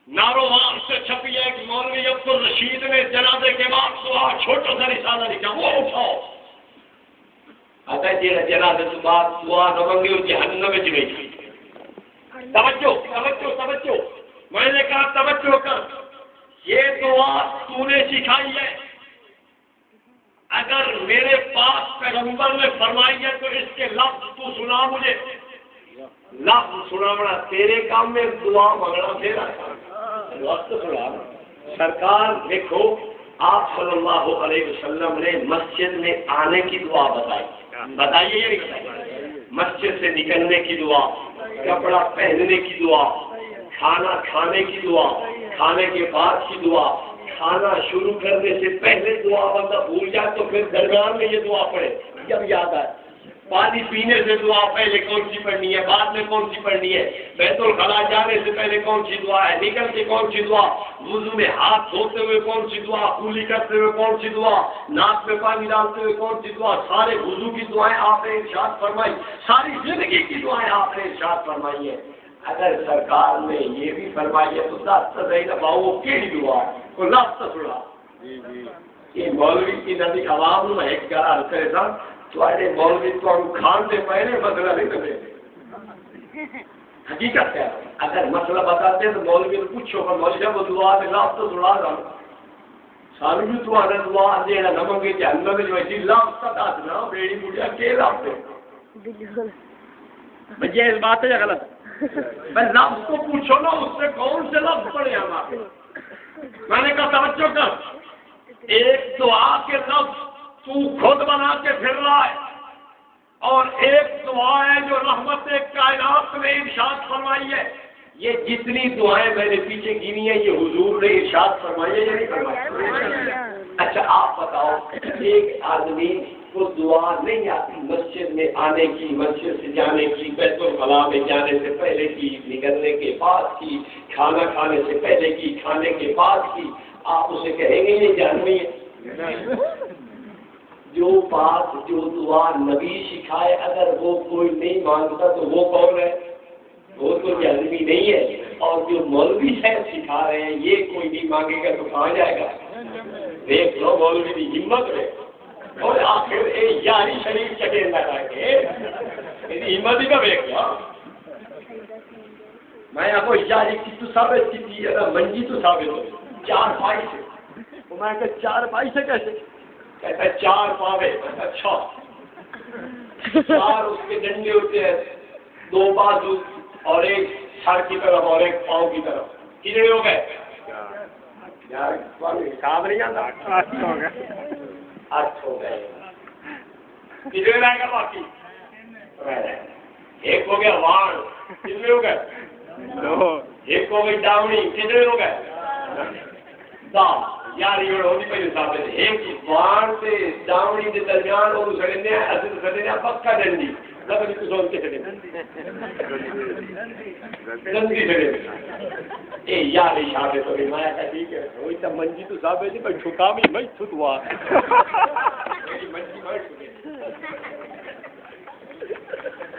نارووان سے چھپی ہے کہ مولوی عبدالرشید نے جنازے کے بعد دعا چھوٹا سا رسالہ لکھا، وہ اٹھاؤ، آتا ہے جیڑا جنازے کے بعد دعا نہ منگے وہ جہنم میں چلے گی۔ توجہ توجہ توجہ، میں نے کہا توجہ کر، یہ دعا تو نے سکھائی ہے، اگر میرے پاس پیغمبر نے فرمائی ہے تو اس کے لفظ تو سنا، مجھے لفظ سنانا تیرے کام میں، دعا مانگنا تیرا وقت سنا۔ سرکار دیکھو آپ صلی اللہ علیہ وسلم نے مسجد میں آنے کی دعا بتائیے یا نہیں بتائیے؟ مسجد سے نکلنے کی دعا، کپڑا پہننے کی دعا، کھانا کھانے کی دعا، کھانے کے بعد کی دعا، کھانا شروع کرنے سے پہلے دعا بندہ بھول جائے تو پھر درمیان میں یہ دعا پڑھے جب یاد آئے، پانی پینے سے دعا پہلے کون سی پڑھنی ہے، بعد میں کون سی پڑھنی ہے، بیت الخلاء جانے سے پہلے کون سی دعا ہے، نکل کے کون سی دعا، وضو میں ہاتھ دھوتے ہوئے کون سی دعا، کولی کرتے ہوئے کون سی دعا، ناک میں پانی ڈالتے ہوئے کون سی دعا، سارے وضو کی دعائیں آپ نے ارشاد فرمائی، ساری زندگی کی دعائیں آپ نے ارشاد فرمائی ہے۔ اگر سرکار نے یہ بھی فرمائی ہے تو وہ کیڑی دعا کو لفظ سنا، یہ مولوی کی نبی عوام میں ایک گرا کرے تھا تھوڑے مولوی کو ہم کھان سے پہلے مسئلہ نہیں کرتے، حقیقت ہے، اگر مسئلہ بتاتے تو مولوی نے پوچھو کہ مولوی صاحب وہ دعا کے لفظ تو سنا رہا سانو بھی تو آنا دعا دے نہ منگے جہنم میں جو ایسی لفظ تھا نا بیڑی بڑھیا کے لفظ بھیا اس بات ہے غلط میں لفظ کو پوچھو نا اس سے کون سے لفظ پڑے ہمارے، میں نے کہا توجہ کر، ایک دعا کے لفظ تو خود بنا کے پھر رہا ہے، اور ایک دعا ہے جو رحمت کائنات نے ارشاد فرمائی ہے۔ یہ جتنی دعائیں میں نے پیچھے گنی ہیں یہ حضور نے ارشاد فرمائی ہے یا نہیں فرمائی؟ اچھا آپ بتاؤ، ایک آدمی وہ دعا نہیں آتی مسجد میں آنے کی، مسجد سے جانے کی، بیت الخلا میں جانے سے پہلے کی، نکلنے کے بعد کی، کھانا کھانے سے پہلے کی، کھانے کے بعد کی. آپ اسے کہیں گے یہ جانوی ہے. جو بات جو دعا نبی سکھائے اگر وہ کوئی نہیں مانگتا تو وہ کون ہے؟ وہ تو جانوی نہیں ہے. اور جو مولوی صاحب سکھا رہے ہیں یہ کوئی نہیں مانگے گا تو کہاں جائے گا؟ دیکھ لو مولوی کی ہمت ہے. اور آخر یاری شریف چکے نہ رہ کے ہمت ہی کا دیکھ لو. میں آپ کو یاری کی تو ثابت کی تھی، اگر منجی تو ثابت ہو 4 بھائی سے. تو میں کہ 4 بھائی سے کیسے؟ کہتا ہے 4 پاوے. اچھا 4 اس کے ڈنڈے ہوتے ہیں، 2 بازو اور ایک سر کی طرف اور ایک پاؤں کی طرف. کتنے ہو گئے؟ یار حساب نہیں آتا. 8 ہو گئے. 8 ہو گئے. کتنے رہے گا باقی؟ ایک ہو گیا وان. کتنے ہو گئے؟ 2. ایک ہو گئی ڈاؤنی. کتنے ہو گئے؟ 10. یار یہ ہوگی پہلے حساب سے ایک وان سے ڈاؤنی کے درمیان اور سڑنے حضرت سڑنے پکا ڈنڈی لگن کو سون کے سڑنے ڈنڈی سڑنے اے یار اشارے تو میں کہا ٹھیک ہے وہی تو منجی تو صاحب ہے پر جھکا بھی میں خود ہوا میری منجی میں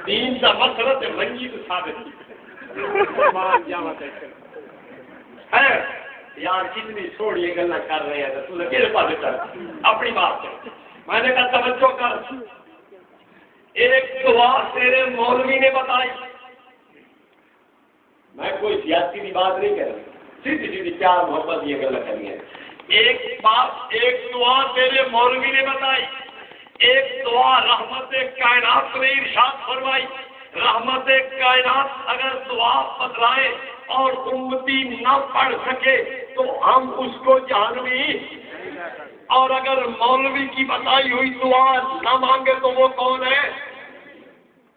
دین کا مسئلہ ہے منجی تو ثابت مان جاوت ہے یار کتنی چھوڑیے گلا کر رہے ہیں تو میرے پاس کر اپنی بات کر. میں نے کہا توجہ کر. ایک دعا تیرے مولوی نے بتائی. میں کوئی سیاسی کی بات نہیں کر رہا، سیدھی سیدھی پیار محبت یہ گلا کرنی ہے. ایک بات ایک دعا تیرے مولوی نے بتائی، ایک دعا رحمت کائنات نے ارشاد فرمائی. رحمت کائنات اگر دعا بتلائے اور امتی نہ پڑھ سکے تو ہم اس کو جہنمی، اور اگر مولوی کی بتائی ہوئی دعا نہ مانگے تو وہ کون ہے؟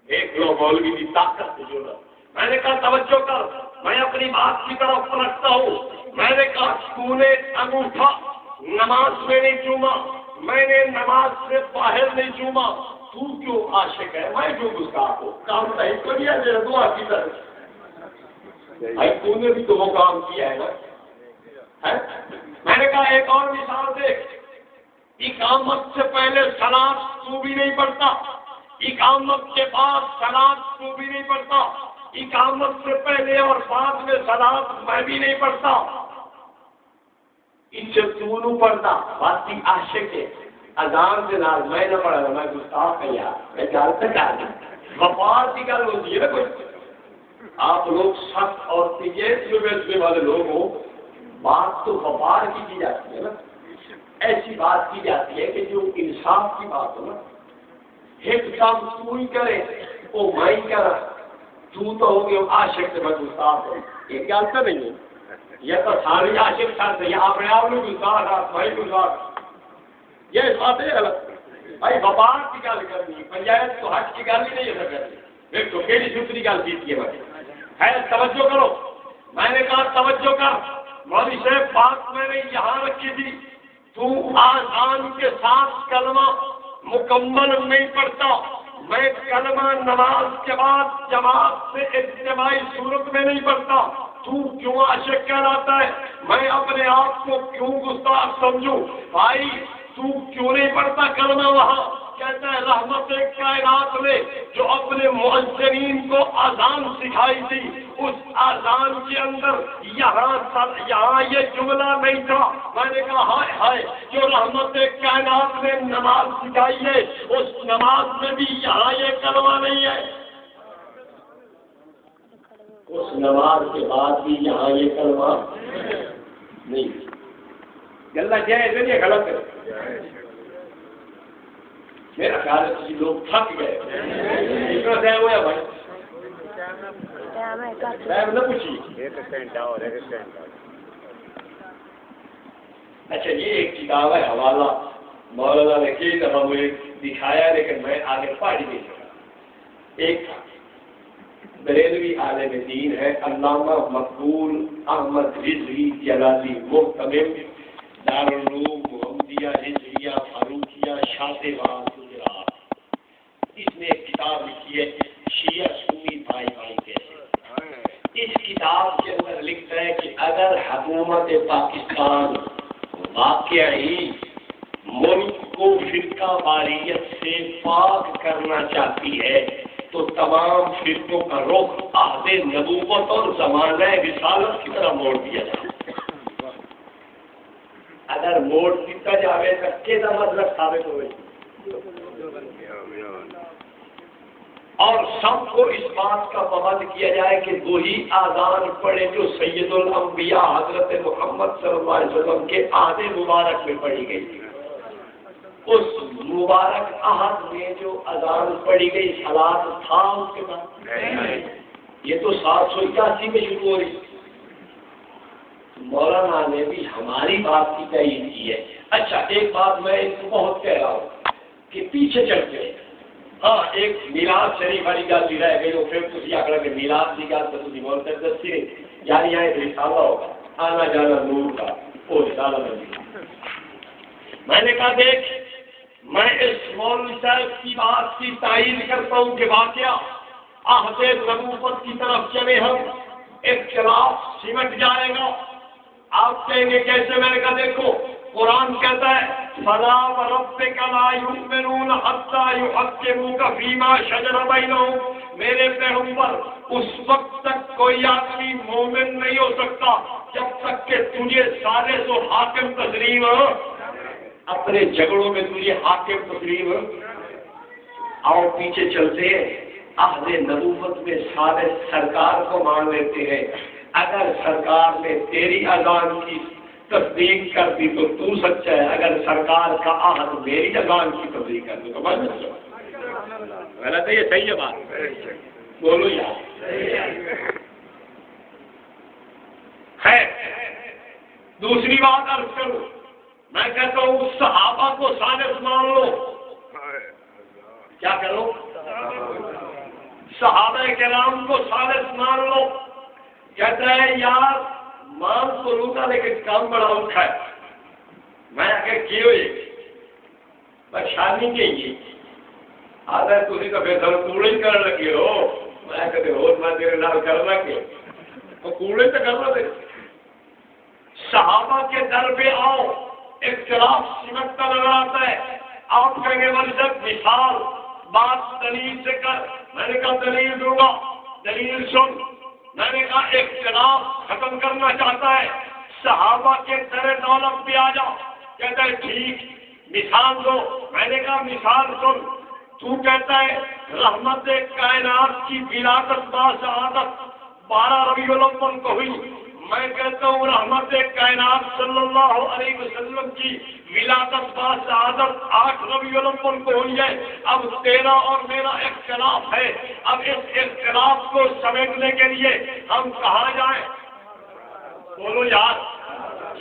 ایک لو مولوی کی طاقت جو ہے. میں نے کہا توجہ کر، میں اپنی بات کی طرف رکھتا ہوں. میں نے کہا تو نے انگوٹھا نماز میں نہیں چوما، میں نے نماز سے باہر نہیں چوما، تو کیوں عاشق ہے؟ میں کیوں گستاخ ہوں؟ کام صحیح تو نہیں ہے میرا دعا کی طرف. بھائی تو نے بھی تو وہ کام کیا ہے نا. میں نے کہا ایک اور مثال دیکھ. اقامت سے پہلے سلاد تو بھی نہیں پڑھتا، اقامت کے بعد سلاد تو بھی نہیں پڑھتا، اقامت سے پہلے اور بعد میں سلاد میں بھی نہیں پڑھتا. ان سے تو نہیں پڑھتا باقی عاشق ہے. اذان کے نال میں نہ پڑھا میں گستاخ ہے یار. میں جانتا چاہتا وفار کی گل ہوتی ہے نا کوئی. آپ لوگ سخت اور تیز والے لوگ ہو، بات تو وفار کی جاتی ہے نا. ایسی بات کی جاتی ہے کہ جو انصاف کی بات ہو نا. ایک کام تو ہی کرے وہ میں ہی کرا، تو ہو گیا عاشق سے میں گستاخ ہوں. یہ جانتا نہیں ہے. یہ تو ساری عاشق ساتھ ہے، اپنے آپ میں گستاخ بھائی گستاخ. یہ بات ہے غلط. بھائی وفار کی گل کرنی پنچایت تو حق کی گل ہی نہیں ہے کرنی. دیکھو کیڑی دوسری گل کی ہے بھائی. ہے توجہ کرو. میں نے کہا توجہ کر. مولوی صاحب بات میں نے یہاں رکھی تھی. تو آذان کے ساتھ کلمہ مکمل نہیں پڑھتا. میں کلمہ نماز کے بعد جماعت سے اجتماعی صورت میں نہیں پڑھتا. تو کیوں عاشق کہلاتا ہے؟ میں اپنے آپ کو کیوں گستاخ سمجھوں؟ بھائی تو کیوں نہیں پڑھتا کلمہ وہاں؟ کہتا ہے رحمت کائنات نے جو اپنے معززین کو آذان سکھائی تھی اس آذان کے اندر یہاں یہ جملہ نہیں تھا. میں نے کہا ہائے ہائے جو رحمت کائنات نے نماز سکھائی ہے اس نماز میں بھی یہاں یہ کلمہ نہیں ہے. اس نماز کے بعد بھی یہاں یہ کلمہ نہیں. گلا جائز ہے یہ غلط ہے. میرا خیال ہے کسی لوگ تھک گئے. اتنا ٹائم ہوا بھائی ٹائم نہ پوچھیے. اچھا یہ ایک کتاب ہے حوالہ مولانا نے کئی دفعہ مجھے دکھایا لیکن میں آگے پڑھ نہیں سکا. ایک بریلوی عالم دین ہے علامہ مقبول احمد رضوی جلالی محتمم دارالعلوم محمدیہ ہجریہ فاروقیہ شاطبہ اس نے ایک کتاب لکھی ہے شیعہ سنی بھائی بھائی کیسے. اس کتاب کے اندر لکھتا ہے کہ اگر حکومت پاکستان واقعی ملک کو فرقہ واریت سے پاک کرنا چاہتی ہے تو تمام فرقوں کا رخ عہد نبوت اور زمانہ رسالت کی طرح موڑ دیا جائے. اگر موڑ دیتا جائے تو کیا مطلب ثابت ہوئے اور سب کو اس بات کا پابند کیا جائے کہ وہی آذان پڑھے جو سید الانبیاء حضرت محمد صلی اللہ علیہ وسلم کے عہد مبارک میں پڑھی گئی تھی. اس مبارک عہد میں جو اذان پڑھی گئی صلاۃ تھا اس کے بعد یہ تو 781 میں شروع ہو رہی. مولانا نے بھی ہماری بات کی تائید کی ہے. اچھا ایک بات میں ان کو بہت کہہ رہا ہوں کہ پیچھے چلتے ہیں. ہاں ایک میلاد شریف والی گل بھی رہ گئی. پھر تھی آخر کہ میلاد کی گل تو تھی بول کر دسی یار یہاں ایک رسالہ ہوگا آنا جانا نور کا وہ رسالہ میں نے کہا دیکھ میں اس مولوی صاحب کی بات کی تائید کرتا ہوں کہ واقعہ عہد نبوت کی طرف چلے ہم اختلاف سمٹ جائے گا. آپ کہیں گے کیسے؟ میں نے کہا دیکھو قرآن کہتا ہے فَلَا وَرَبِّكَ لَا يُؤْمِنُونَ حَتَّىٰ يُحَكِّمُوكَ فِيمَا شَجَرَ بَيْنَهُمْ. میرے پیغمبر اس وقت تک کوئی آدمی مومن نہیں ہو سکتا جب تک کہ تجھے سارے سو حاکم تسلیم ہو. اپنے جھگڑوں میں تجھے حاکم تسلیم ہو. آؤ پیچھے چلتے ہیں. عہد نبوت میں سارے سرکار کو مان لیتے ہیں. اگر سرکار نے تیری اذان کی تصدیق کر دی تو تو سچا ہے. اگر سرکار کا عہد میری اذان کی تصدیق کر دی تو میں سچا ہوں. غلط ہے یہ صحیح ہے بات؟ بولو یار. ہے دوسری بات عرض کروں. میں کہتا ہوں صحابہ کو ثالث مان لو. کیا کرو؟ صحابہ کرام کو ثالث مان لو. کہتا ہے یار مان تو لوں گا لیکن کام بڑا اٹھا ہے. میں آگے کی ہوئی پریشانی کی آدھا تھی تو پھر کوڑے ہی کر لگے ہو. میں کہتے ہو میں تیرے نال کر لگے تو کوڑے تو کرنا دے. صحابہ کے در پہ آؤ اختلاف سمٹتا نظر آتا ہے. آپ کہیں گے مطلب مثال بات دلیل سے کر. میں نے کہا دلیل دوں گا. دلیل سن. میں نے کہا اختلاف ختم کرنا چاہتا ہے صحابہ کے در دولت پہ آ جاؤ. کہتا ہے ٹھیک مثال دو. میں نے کہا مثال سن. تو کہتا ہے رحمت کائنات کی ولادت باسعادت 12 ربیع الاول کو ہوئی. میں کہتا ہوں رحمت کائنات صلی اللہ علیہ وسلم کی ولادت باسعادت 8 ربیع الاول کو ہوئی ہے. اب تیرا اور میرا اختلاف ہے. اب اس اختلاف کو سمیٹنے کے لیے ہم کہاں جائیں؟ بولو یار.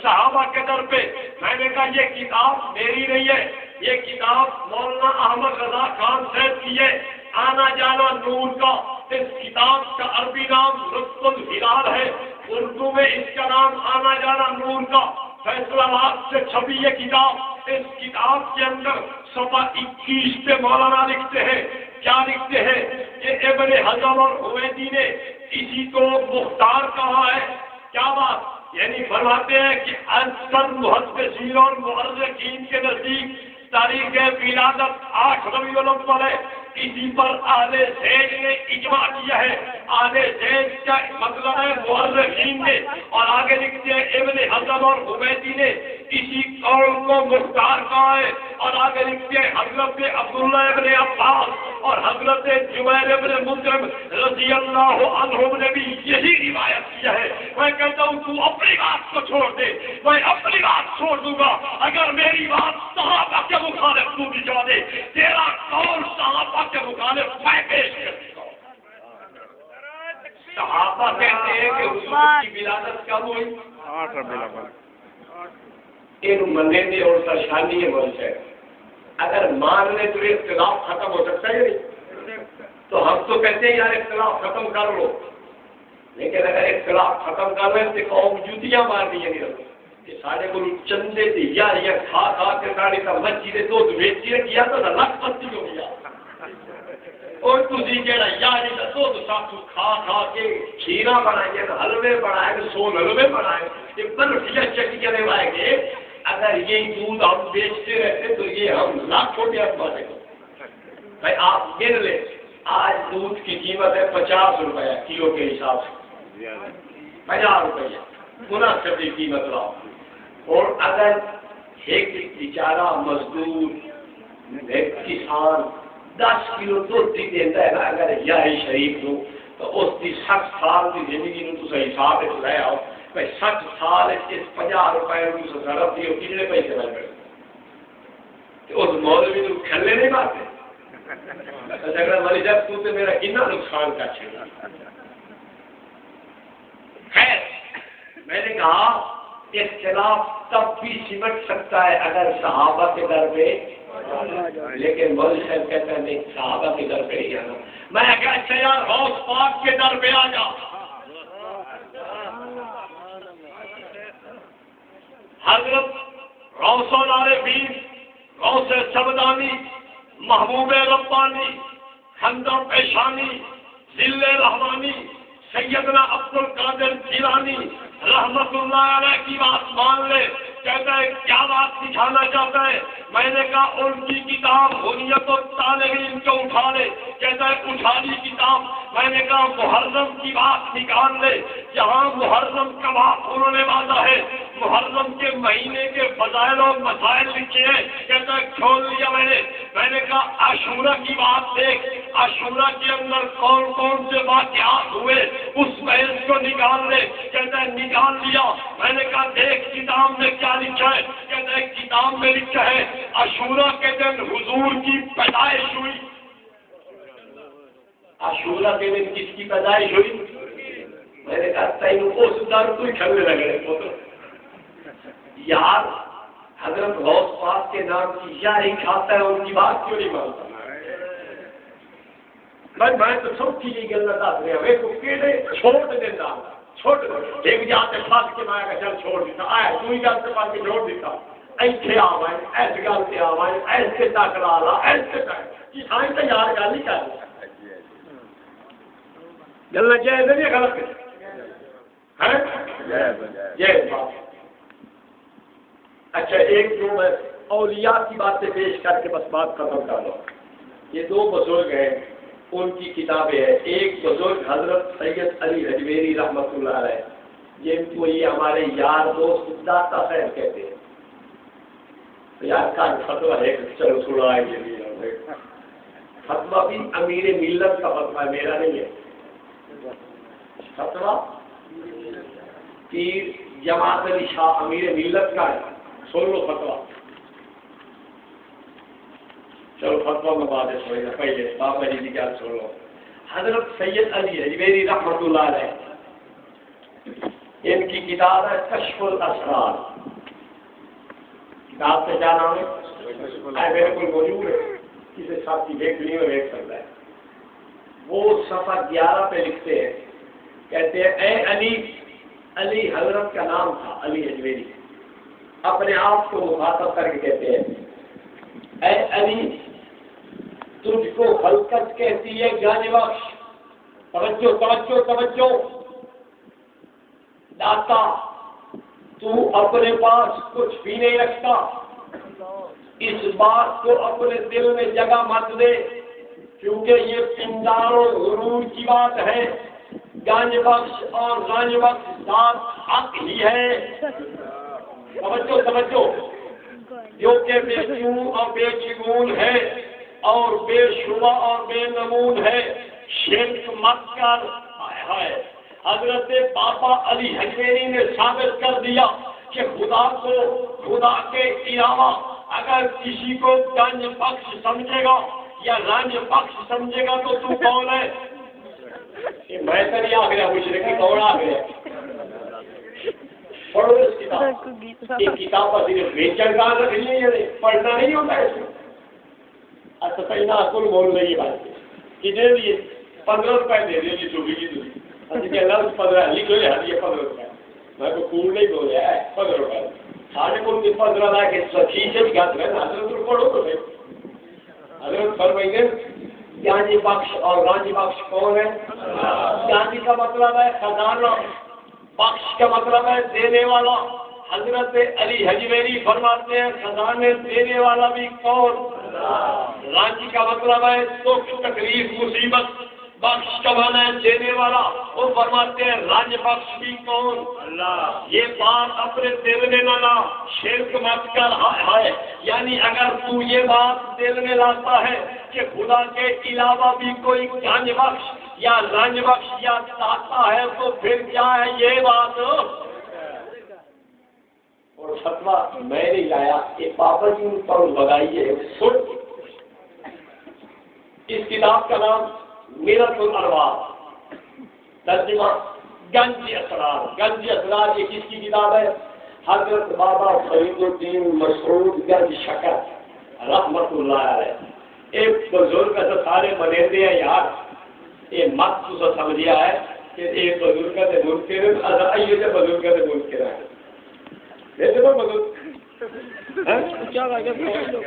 صحابہ کے در پہ میں نے کہا یہ کتاب میری نہیں ہے. یہ کتاب مولانا احمد رضا خان صاحب کی ہے. آنا جانا نور کا. اس کتاب کا عربی نام لطف الہلال ہے. اردو میں اس کا نام آنا جانا نور کا. فیصلہ آباد سے چھپی یہ کتاب. اس کتاب کے اندر صفحہ 21 پہ مولانا لکھتے ہیں. کیا لکھتے ہیں؟ کہ ابن حزم اور حمیدی نے اسی کو مختار کہا ہے. کیا بات؟ یعنی فرماتے ہیں کہ اکثر محدثین اور مؤرخین کے نزدیک تاریخ ولادت 8 ربیع الاول ہے. اسی پر اہل ذیل نے اجماع کیا ہے. اہل ذیل کا مطلب ہے مؤرخین نے. اور آگے لکھتے ہیں ابن حزم اور حمیدی نے اسی قول کو مختار کہا ہے. اور آگے لکھتے ہیں حضرت عبداللہ ابن عباس اور حضرت جبیر ابن مطعم رضی اللہ عنہم نے بھی یہی روایت کیا ہے. میں کہتا ہوں تو اپنی بات کو چھوڑ دے. میں اپنی بات چھوڑ دوں گا اگر میری بات صحابہ کے مخالف تو بھجوا دے. تیرا قول صحابہ کے مخالف میں پیش کرتا ہوں. صحابہ کہتے ہیں کہ حضور کی ولادت کب ہوئی؟ 8 ربیع الاول. ان مننے میں اور پریشانی ہے بول ہے. اگر مان لے تو اختلاف ختم ہو سکتا ہے نہیں. تو ہم تو کہتے ہیں یار اختلاف ختم کر لو. لیکن اگر اختلاف ختم کر لیں تو قوم جوتیاں مارنی ہے نہیں. سارے کو چندے تھے یار یہ کھا کھا کے ساڑی کا مسجد دو بیچی کیا تو لکھ پتی ہو گیا. اور تسی جڑا یاری دا دودھ ساتھ کھا کھا کے کھیرا بنائے حلوے بنائے سون حلوے بنائے یہ برفیاں چکیاں لگائے گے اگر یہ دودھ ہم بیچتے رہتے تو یہ ہم لاکھوں روپیہ کماتے ہیں بھائی آپ گن لیں آج دودھ کی قیمت ہے 50 روپیہ کلو کے حساب سے 50 روپیہ مناسب کی قیمت لاؤ اور اگر ایک بیچارہ مزدور ایک کسان 10 کلو دودھ بھی دیتا ہے نا اگر یہی شریف ہو تو اس کی 60 سال کی زندگی میں تو حساب لے آؤ بھائی 60 سال اس 50 روپئے کو ضرب دیو کتنے پیسے لگ گئے اس مولوی تو کھلے نہیں پاتے جگہ والی جب تو میرا کتنا نقصان کا چھیڑا خیر میں نے کہا اختلاف تب بھی سمٹ سکتا ہے اگر صحابہ کے در پہ لیکن مولوی صاحب کہتے ہیں نہیں صحابہ کے در پہ ہی آنا میں کہا اچھا یار غوث پاک کے در پہ آ جا حضرت غوث العارفین غوث سمدانی محبوب ربانی خندر پیشانی ذل رحمانی سیدنا عبد القادر جیلانی رحمت اللہ علیہ کی بات مان لے کہتا ہے کیا بات سکھانا چاہتا ہے میں نے کہا ان کی کتاب حریت الطالبین کو اٹھا لے کہتا ہے اٹھا لی کتاب میں نے کہا محرم کی بات نکال لے جہاں محرم کا بات انہوں نے باندھا ہے محرم کے مہینے کے فضائل و مسائل لکھے ہیں کہتا ہے کھول لیا میں نے کہا عاشورہ کی بات دیکھ عاشورہ کے اندر کون کون سے واقعات ہوئے اس بحث کو نکال لے کہتا ہے نکال لیا میں نے کہا دیکھ کتاب میں کیا لکھا ہے کہتا ہے کتاب میں لکھا ہے عاشورہ کے دن حضور کی پیدائش ہوئی عاشورہ کے دن کس کی پیدائش ہوئی میں نے کہا تینوں اس در کوئی کھلنے لگے یار حضرت غوث پاک کے نام کی یاری کھاتا ہے ان کی بات کیوں نہیں مانتا میں تو سب کی یہ گل دس رہا ہوں کو کیڑے چھوڑ دینا چھوڑ ایک جاتے پھنس کے میں چل چھوڑ دیتا آیا دوئی گل سے پاس کے چھوڑ دیتا ایتھے آوائیں ایس گل سے آوائیں ایسے ٹکرا لا ایسے کسان تو یار گل ہی کر گل جائز نہیں غلط ہے اچھا ایک جو میں اولیاء کی باتیں پیش کر کے بس بات ختم کر دو یہ دو بزرگ ہیں ان کی کتابیں ہیں ایک بزرگ حضرت سید علی حجویری رحمۃ اللہ علیہ جن کو یہ ہمارے یار دوست داتا صاحب کہتے ہیں یار کا فتویٰ ہے چلو سنا ہے فتویٰ بھی امیر ملت کا فتویٰ ہے میرا نہیں ہے فتویٰ پیر جماعت علی شاہ امیر ملت کا ہے سن لو فتویٰ چلو فتویٰ میں بات ہے سوئی پہلے بابا جی کی کیا سن لو حضرت سید علی حجویری رحمۃ اللہ علیہ ان کی کتاب ہے کشف الاسرار کتاب سے کیا نام ہے میرے کو موجود ہے کسی ساتھی دیکھ لی اور دیکھ سکتا ہے وہ صفحہ 11 پہ لکھتے ہیں کہتے ہیں اے علی علی حضرت کا نام تھا علی حجویری اپنے آپ کو مخاطب کر کے کہتے ہیں اے علی تجھ کو خلقت کہتی ہے جان بخش توجہ توجہ توجہ داتا تو اپنے پاس کچھ بھی نہیں رکھتا اس بات کو اپنے دل میں جگہ مت دے کیونکہ یہ پندار و غرور کی بات ہے گنج بخش اور گنج بخش ذات حق ہی ہے توجہ توجہ جو کہ بے چون اور بے چگون ہے اور بے شبہ اور بے نمون ہے شرک مت کر ہے حضرت بابا علی حجویری نے ثابت کر دیا کہ خدا کو خدا کے علاوہ اگر کسی کو گنج بخش سمجھے گا یا رنج بخش سمجھے گا تو تو کون ہے میں تو نہیں آ گیا مشرقی کون آ گیا پڑھو اس کتاب یہ کتاب کا صرف بیچن کا رکھنی ہے پڑھنا نہیں ہوتا ہے اس میں اچھا پہلا کل بول رہی ہے بات کتنے لیے 15 روپئے دے دیجیے جو بھی اچھا اللہ 15 لکھ لے ہر 15 روپئے میں تو کوڑ نہیں بول رہا ہے 15 روپئے ساڑھے کو 15 لا کے سچی سے بھی گھر ہے حضرت پڑھو تو حضرت فرمائیں گے گیانی بخش اور رانی بخش کون ہے؟ گیانی کا مطلب ہے خزانہ، بخش کا مطلب ہے دینے والا۔ حضرت علی حجویری فرماتے ہیں خزانے دینے والا بھی کون؟ رانی کا مطلب ہے دکھ تکلیف مصیبت، بخش کا معنی ہے دینے والا، وہ فرماتے ہیں رانج بخش بھی کون؟ اللہ۔ یہ بات اپنے دل میں نہ لا، شرک مت کر ہے، یعنی اگر تو یہ بات دل میں لاتا ہے کہ خدا کے علاوہ بھی کوئی گنج بخش یا رنج بخش یا داتا ہے تو پھر کیا ہے یہ بات؟ اور فتویٰ میں نے لایا کہ پاپا جی ان پر لگائیے سن۔ اس کتاب کا نام میرت الارواح، ترجمہ گنج اسرار۔ گنج اسرار یہ کس کی کتاب ہے؟ حضرت بابا فرید الدین مسعود گنج شکر رحمت اللہ علیہ۔ ایک بزرگ کا تو سارے بنیندے ہیں یار، یہ مت تو سمجھیا ہے کہ ایک بزرگ کا تے منکر ہے، یہ بزرگ کا تے منکر ہے۔ دیکھو بزرگ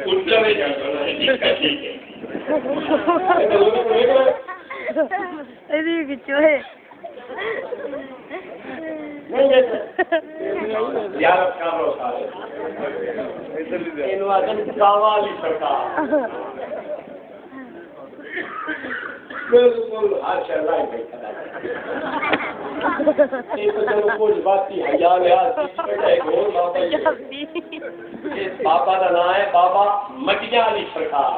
اونچا نہیں جاتا ہے، ٹھیک ہے ٹھیک ہے۔ زیارت کر لو سارے سرکار بالکل ماشاء اللہ بابا کا نام ہے بابا مٹیا علی سرکار۔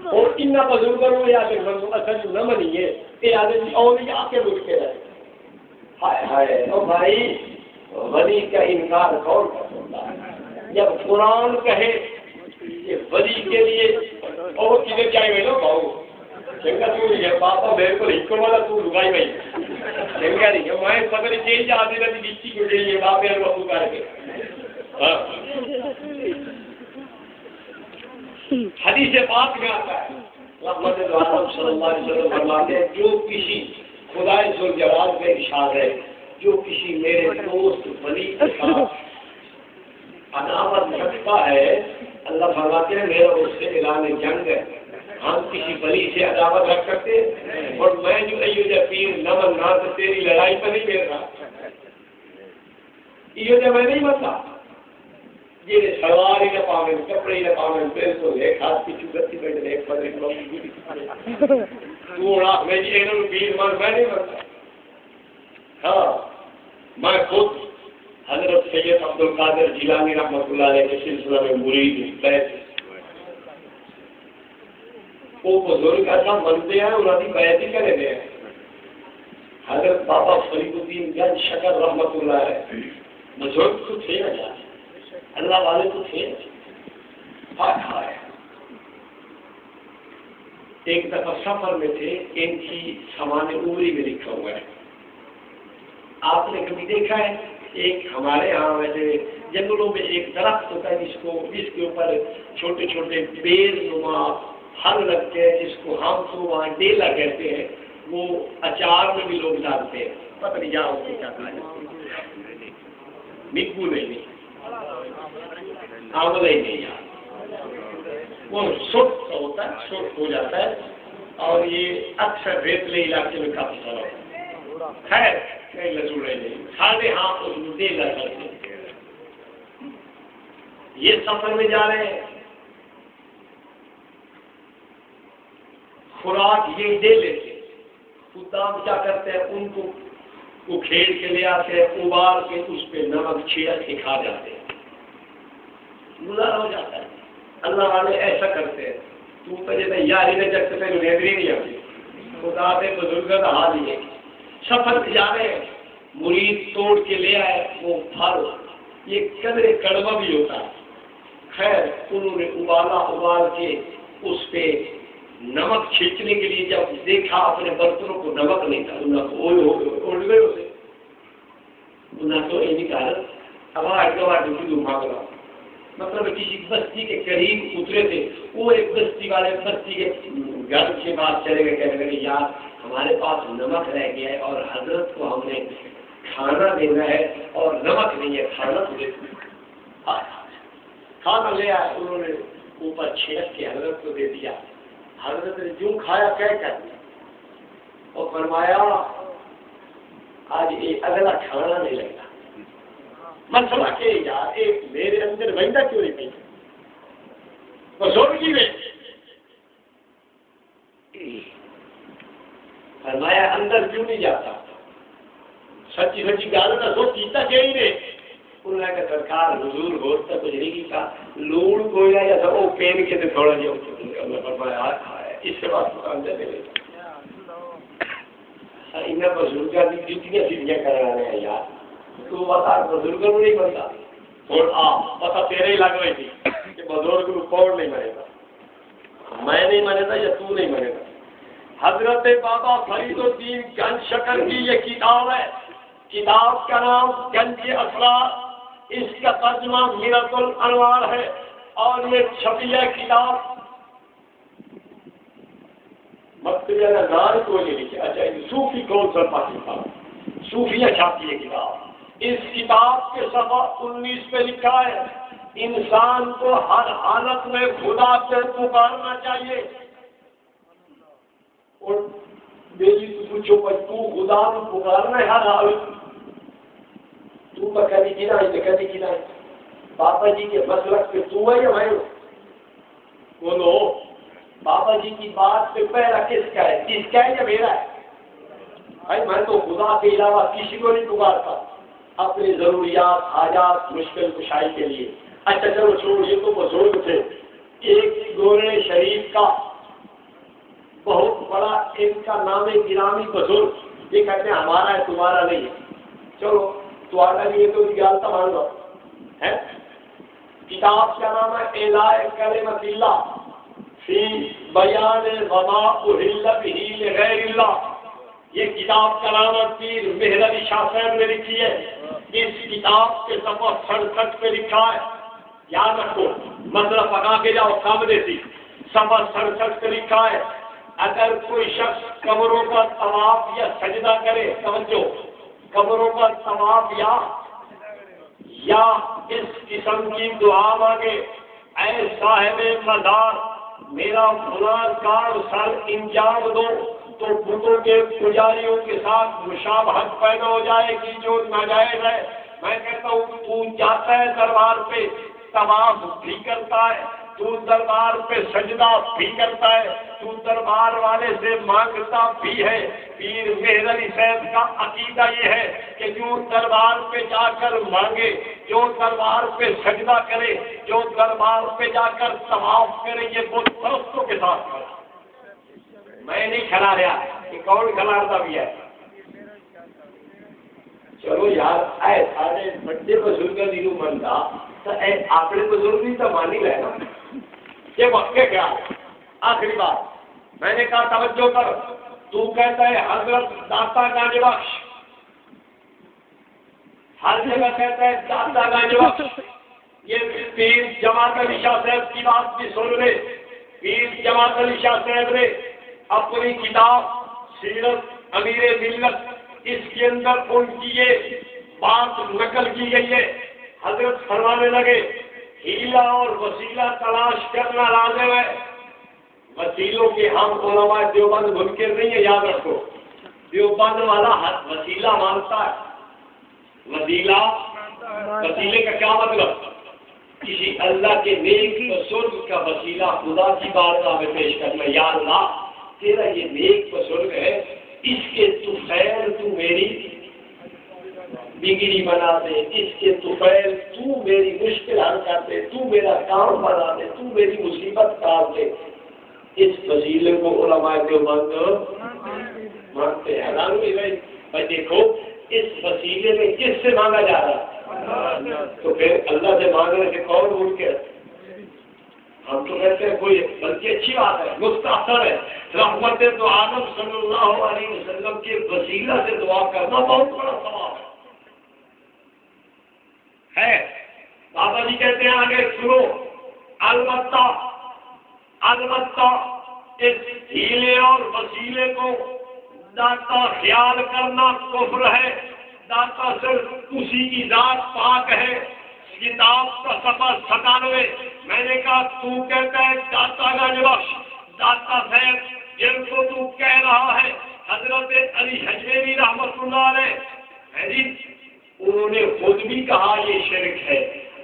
اور ان بزرگوں یا اصل نہ منیے یہ آدھے اور آ کے اٹھ کے رہے۔ ہائے ہائے او بھائی، ولی کا انکار کون کر سکتا ہے؟ جب قرآن کہے کہ ولی کے لیے اور کدھر جائے گئے نا بھاؤ چنگا تو یہ پاپا میرے کو ہکو والا تو لگائی بھائی چنگا نہیں ہے میں پتہ چینج آدھی رہتی نیچی کو یہ باپ یار وقت کر کے حدیث پاک میں آتا ہے رحمت عالم صلی اللہ علیہ وسلم فرماتے ہیں جو کسی خدا ذوالجلال میں ارشاد ہے جو کسی میرے دوست ولی کے ساتھ عداوت رکھتا ہے، اللہ فرماتے ہیں میرا اس سے اعلان جنگ ہے۔ ہم کسی ولی سے عداوت رکھ سکتے اور میں جو ایو پیر نہ مننا تو تیری لڑائی پر نہیں میرا یہ میں نہیں مانتا یہ سواری نہ پاویں کپڑے نہ پاویں پھر تو ایک ہاتھ کی چوکتی بیٹھے ایک پدری کو تھوڑا میں یہ انہوں پیر مان میں نہیں مانتا۔ ہاں میں خود حضرت سید عبد القادر جیلانی رحمۃ اللہ علیہ کے سلسلہ میں مرید بیت وہ بزرگ ایسا منتے ہیں انہوں نے بیعت ہی کرے ہیں۔ حضرت بابا فرید الدین گنج شکر رحمۃ اللہ علیہ بزرگ تو تھے نا جانے اللہ والے تو تھے نا۔ ایک دفعہ سفر میں تھے، ان کی سامان عمری میں لکھا ہوا ہے، آپ نے کبھی دیکھا ہے؟ ایک ہمارے یہاں ویسے جنگلوں میں ایک درخت ہوتا ہے جس کے اوپر چھوٹے چھوٹے بیر نما پھل لگتے ہیں جس کو ہم تو وہاں ڈیلا کہتے ہیں، وہ اچار میں بھی لوگ ڈالتے ہیں، پتہ نہیں جاؤ اس کو کیا کہا جاتا ہے، نیبو نہیں آملہ ہی نہیں یار، وہ سرخ ہوتا ہے، سرخ ہو جاتا ہے اور یہ اکثر ریتلے علاقے میں کافی سارا ہوتا ہے۔ خیر کہیں لسوڑے نہیں کھاتے ہاں اس میں دے لگ کرتے یہ سفر میں جا رہے ہیں، خوراک یہ دے لیتے، خدا کیا کرتے ہیں ان کو کھیڑ کے لے آتے ہیں، ابال کے اس پہ نمک چھڑک کے کھا جاتے ہیں، گزارا ہو جاتا ہے۔ اللہ والے ایسا کرتے ہیں تو پہلے یاری نے جب سے پہلے نیندری نہیں آتی، خدا سے بزرگوں کا حال ہی ہے۔ سفر جا رہے ہیں، مرید توڑ کے لے آئے وہ پھل، یہ قدرے کڑوا بھی ہوتا ہے۔ خیر انہوں نے ابال کے اس پہ نمک چھینکنے کے لیے جب دیکھا اپنے برتنوں کو نمک نہیں تھا، انہوں نے اسے انہوں تو یہ نہیں کہا آواز ڈوٹی مانگ رہا، مطلب کسی بستی کے قریب اترے تھے، وہ ایک بستی والے بستی کے گھر کے بعد چلے گئے، کہنے لگے یار ہمارے پاس نمک رہ گیا ہے اور حضرت کو ہم نے کھانا دینا ہے اور نمک نہیں ہے، کھانا تو دیکھو کھانا لے آئے، انہوں نے اوپر چھینک کے حضرت کو دے دیا. حضرت نے جو کھایا کہہ کر اور فرمایا آج یہ اگلا کھانا نہیں لگتا. مسئلہ کہ یار ایک میرے اندر وہدہ کیوں نہیں پی بزرگی میں فرمایا اندر کیوں نہیں جاتا. سچی سچی گال کا سو کیتا کہیں نے. انہوں نے کہا سرکار حضور ہوتا کچھ نہیں کیتا لوڑ کوئی یا سب وہ پین کے تھوڑا جہا فرمایا اس سے بات اندر نہیں لیتا. انہیں بزرگوں کی جتنی سیدھیاں کرا رہے ہیں یار تو بتا بزرگوں نہیں بنتا. اور پتا تیرے ہی لگ رہی تھی کہ بزرگ کون نہیں منے گا. میں نہیں منے گا یا تو نہیں منے گا. حضرت بابا فرید الدین گنج شکر کی یہ کتاب ہے. کتاب کا نام گنج اسرار. اس کا ترجمہ میرت الانوار ہے اور یہ چھپی ہے کتاب مکتبہ نظار کو یہ لکھے. اچھا صوفی کون سا پاکستان صوفیہ چھاپی ہے کتاب. اس کتاب کے صفحہ 19 پہ لکھا ہے انسان کو ہر حالت میں خدا سے پکارنا چاہیے. اور میری تو پوچھو بھائی تو خدا کو پکارنا ہے ہر حالت تو کبھی کی کبھی کی بابا جی کے مسلک پہ تو ہے یا میں بولو. بابا جی کی بات پہ پہلا کس کا ہے کس کا ہے یا میرا ہے. بھائی میں تو خدا کے علاوہ کسی کو نہیں پکارتا اپنی ضروریات حاجات مشکل کشائی کے لیے. اچھا چلو چھوڑو یہ تو بزرگ تھے. ایک گورے شریف کا بہت بڑا ان کا نام گرامی بزرگ یہ کہتے ہیں ہمارا ہے تمہارا نہیں ہے. چلو تمہارا بھی یہ تو جانتا مان لو ہے. کتاب کا نام ہے اعلاء کلمۃ اللہ فی بیان وما احل بہ لغیر اللہ. یہ کتاب کا نام پیر مہر علی شاہ صاحب نے لکھی ہے. اس کتاب کے صفحہ 67 پہ لکھا ہے یاد رکھو مسئلہ پکا کے جاؤ سامنے سے صفحہ 67 پہ لکھا ہے اگر کوئی شخص قبروں پر طواف یا سجدہ کرے توجہ قبروں پر طواف یا اس قسم کی دعا مانگے اے صاحب مزار میرا فلاں کار سر انجام دو تو بتوں کے پجاریوں کے ساتھ مشابہت پیدا ہو جائے گی جو ناجائز ہے. میں کہتا ہوں تو جاتا ہے دربار پہ طواف بھی کرتا ہے تو دربار پہ سجدہ بھی کرتا ہے تو دربار والے سے مانگتا بھی ہے. پیر مہر علی صاحب کا عقیدہ یہ ہے کہ جو دربار پہ جا کر مانگے جو دربار پہ سجدہ کرے جو دربار پہ جا کر طواف کرے یہ بت پرستوں کے ساتھ کرے. میں نہیں کھلا رہا کہ کون کھلاتا بھی ہے. چلو یار اے سارے بڑے بزرگ نہیں بنتا تو اے اپنے بزرگ نہیں تو مان ہی رہے نا. یہ وقت کے کیا آخری بات میں نے کہا توجہ کر. تو کہتا ہے حضرت داتا گانج بخش ہر جگہ کہتا ہے داتا گانج بخش. یہ پیر جماعت علی شاہ صاحب کی بات بھی سن لے. پیر جماعت علی شاہ صاحب نے اپنی کتاب سیرت امیر ملت اس کے اندر ان کی یہ بات نقل کی گئی ہے. حضرت فرمانے لگے ہیلا اور وسیلہ تلاش کرنا لازم ہے. وسیلوں کے ہم علماء دیوبند منکر نہیں ہے یاد رکھو. دیوبند والا وسیلہ مانتا ہے. وسیلے کا کیا مطلب کسی اللہ کے نیک بزرگ کا وسیلہ خدا کی بارگاہ میں پیش کرنا. یا اللہ تیرا یہ نیک بزرگ ہے اس کے طفیل تو میری بگڑی بنا دے اس کے طفیل تو میری مشکل حل کر دے تو میرا کام بنا دے تو میری مصیبت کاٹ دے. اس وسیلے کو علماء دیوبند مانگتے ہیں. حیران ہوئی بھائی دیکھو اس وسیلے میں کس سے مانگا جا رہا ہے تو پھر اللہ سے مانگنے سے کون بول کے ہم تو کہتے ہیں کوئی بلکہ اچھی بات ہے مستحسن ہے. رحمت تو عالم صلی اللہ علیہ وسلم کے وسیلہ سے دعا کرنا بہت بڑا ثواب ہے. بابا جی کہتے ہیں آگے سنو البتہ اس ہیلے اور وسیلے کو داتا خیال کرنا کفر ہے. داتا صرف اسی کی ذات پاک ہے کتاب کا سفر 97 میں نے کہا تو کہتا ہے داتا گنج بخش داتا صاحب جن کو تو کہہ رہا ہے حضرت علی حجویری رحمۃ اللہ علیہ انہوں نے خود بھی کہا یہ شرک ہے،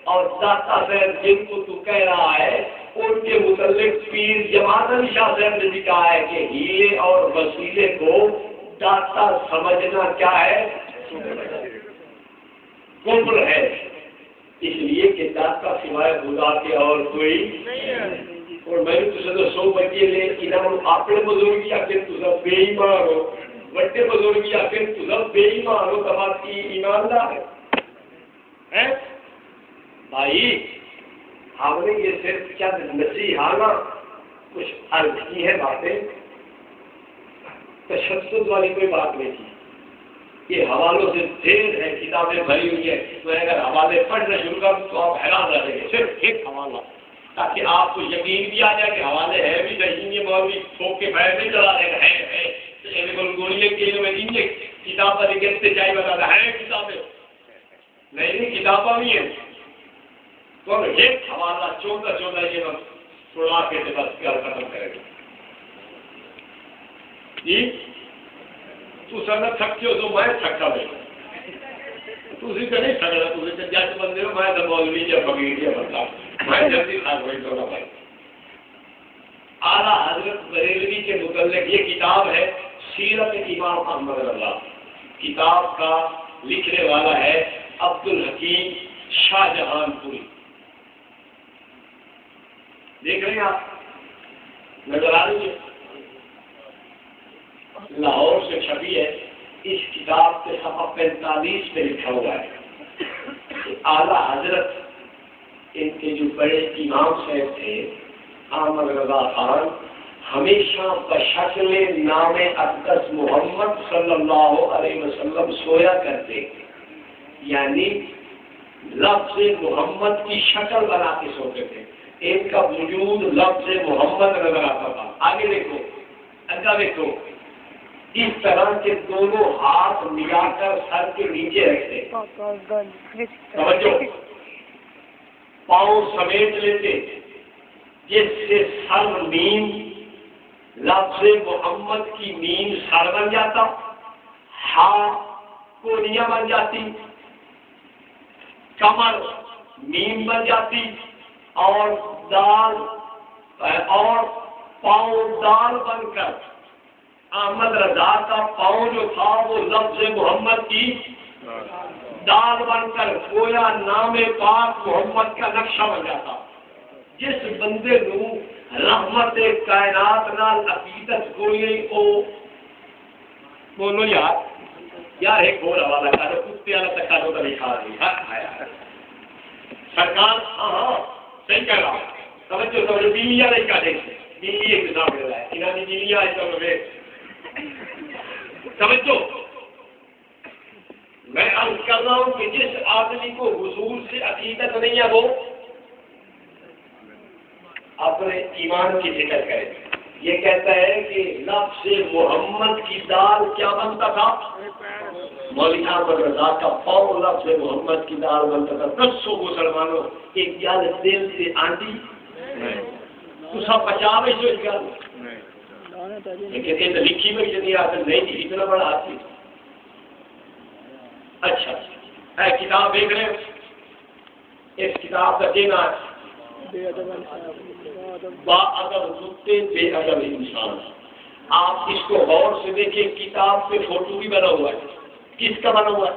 اور داتا صاحب جن کو تو کہہ رہا ہے ان کے متعلق پیر جماعت علی شاہ صاحب نے بھی کہا ہے کہ ہیلے اور وسیلے کو داتا سمجھنا کیا ہے، کفر ہے، اس لیے کہ داتا سوائے خدا کے اور کوئی نہیں ہے۔ اور میں نے تجھے 100 بچے لے انہوں اپنے بزرگی آخر تجھے بے ایمان ہو، بڑے بزرگی آخر تجھے بے ایمان ہو، تمہاری ایماندار ہے بھائی۔ ہم نے یہ صرف چند نصیحانہ کچھ عرض کی ہے باتیں، تشدد والی کوئی بات نہیں کی، یہ حوالوں سے ڈھیر ہے، کتابیں بھری ہوئی ہیں، تو اگر حوالے پڑھنا شروع کر تو آپ حیران رہ جائیں گے، صرف ایک حوالہ تاکہ آپ کو یقین بھی آ جائے کہ حوالے ہے بھی نہیں، یہ مولوی ٹھوک کے بیٹھ نہیں چلا رہے ہے گولیے کے لیے کتابیں لکھتے جائے بتا ہے کتابیں نہیں کتابیں بھی ہیں، تو ایک حوالہ 14 یہ سنا کے بس گھر ختم کرے گا جی۔ تو سر تھکتے ہو تو میں تھکا بھائی، تھی تو نہیں تھکنا، تھی تو جج بندے ہو، میں تو مولوی یا فقیر یا بندہ، میں جلدی تھک بھائی دونوں بھائی۔ اعلیٰ حضرت بریلوی کے متعلق یہ کتاب ہے سیرت امام احمد رضا، کتاب کا لکھنے والا ہے عبدالحکیم شاہ جہان پوری، دیکھ رہے ہیں آپ، نظر آ رہی ہے، لاہور سے چھپی ہے، اس کتاب کے صفحہ 45 پہ لکھا ہوا ہے اعلیٰ حضرت ان کے جو بڑے امام صاحب تھے احمد رضا خان ہمیشہ بشکل نام اقدس محمد صلی اللہ علیہ وسلم سویا کرتے، یعنی لفظ محمد کی شکل بنا کے سوتے تھے، ان کا وجود لفظ محمد نظر آتا تھا۔ آگے دیکھو، اگلا دیکھو، اس طرح کے دونوں ہاتھ ملا کر سر کے نیچے رکھتے، سمجھو، پاؤں سمیٹ لیتے، جس سے سر میم لفظ محمد کی میم سر بن جاتا، ہاں کونیاں بن جاتی، کمر میم بن جاتی، اور دال اور پاؤں دال بن کر احمد رضا کا پاؤں جو تھا وہ لفظ محمد کی دال بن کر گویا نام پاک محمد کا نقشہ بن جاتا۔ جس بندے نو رحمت کائنات نال عقیدت ہوئی او بولو یار ایک اور حوالہ کرو، کتے والا تکا تو لکھا رہی سرکار، ہاں صحیح کہہ رہا ہوں، سمجھو بیوی والے کا دیکھیں، بیوی ایک نظام مل رہا ہے، انہوں نے بیوی آج تک سمجھو، میں عرض کر رہا ہوں کہ جس آدمی کو حضور سے عقیدت نہیں ہے وہ اپنے ایمان کی فکر کرے۔ یہ کہتا ہے کہ لفظ محمد کی دال کیا بنتا تھا، مولوی احمد رضا کا پاؤں لفظ محمد کی دال بنتا تھا۔ 10 مسلمانوں ایک گل دل سے آنٹی تو سب بچا میں جو گل لیکن یہ تو لکھی ہوئی جتنی آدمی نہیں تھی، اتنا بڑا آتی۔ اچھا ہے کتاب دیکھ رہے ہو، اس کتاب کا دینا با ادب کتے بے ادب انسان، آپ اس کو غور سے دیکھیں، کتاب پہ فوٹو بھی بنا ہوا ہے، کس کا بنا ہوا ہے؟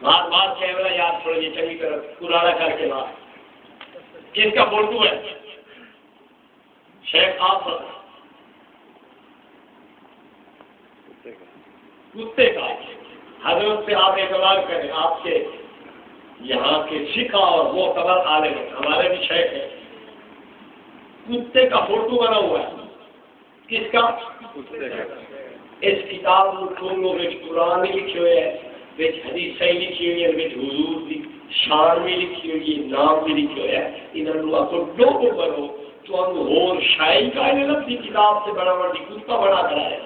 بار بار کیمرہ یاد چھوڑیے چنگی طرح پرانا کر کے بعد کس کا فوٹو ہے؟ شیخ آپ کتے کا، حضرت سے آپ اعتبار کریں، آپ کے یہاں کے سکھا اور وہ قبر عالم ہیں، ہمارے بھی شیخ ہے، کتے کا فوٹو بنا ہوا ہے، کس کا؟ اس کتاب میں کھولو قرآن لکھے ہوئے ہیں، حدیث لکھی ہوئی ہے، حضور کی شان بھی لکھی ہوئی ہے، نام بھی لکھے ہوئے ہیں، انہوں نے آپ کو ڈوکو کرو تو ہم اور شاعری کا لفظ کتاب سے بڑا بڑی کتا بنا کر ہے۔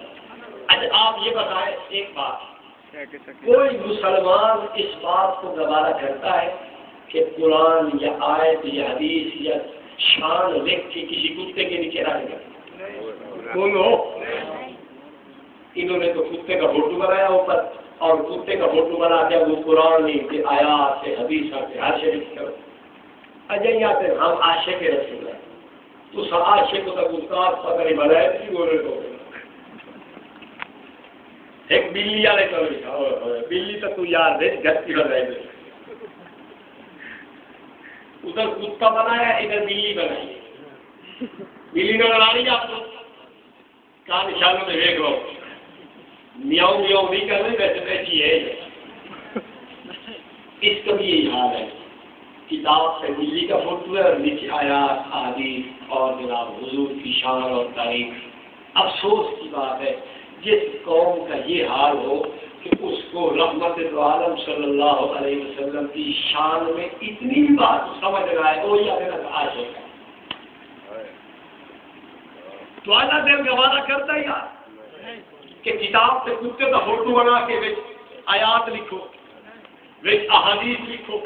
اچھا آپ یہ بتائیں ایک بات، کوئی مسلمان اس بات کو گوارا کرتا ہے کہ قرآن یا آیت یا حدیث یا شان لکھ کے کسی کتے کے نیچے رکھ دیں؟ بولو، انہوں نے تو کتے کا فوٹو بنایا اوپر، اور کتے کا فوٹو بنا کے وہ قرآن کے آیات سے حدیث سے ہر شریف کرو اجیا سے ہم عاشق رسول ہیں تو سب عاشق کو تک استاد پتہ نہیں بنائے تھی بولے تو ایک بلی والے کو لکھا بلی تو یار دے گھر کی بنائے ادھر کتا بنایا ادھر بلی بنائی، بلی نے بنا لی آپ کو کہاں نشانوں میں دیکھ لو میاؤں میاؤں نہیں کر رہے ویسے ویسی ہے، اس کا بھی یہی حال ہے، کتاب سے بلی کا فوٹو ہے اور نیچے آیات احادیث اور جناب حضور کی شان اور تاریخ۔ افسوس کی بات ہے جس قوم کا یہ حال ہو کہ اس کو رحمت عالم صلی اللہ علیہ وسلم کی شان میں اتنی بھی بات سمجھ رہا ہے وہی اپنا عاشق ہے، تو آدھا دل گوارا کرتا ہی یار کہ کتاب سے کتے کا فوٹو بنا کے آیات لکھو، احادیث لکھو،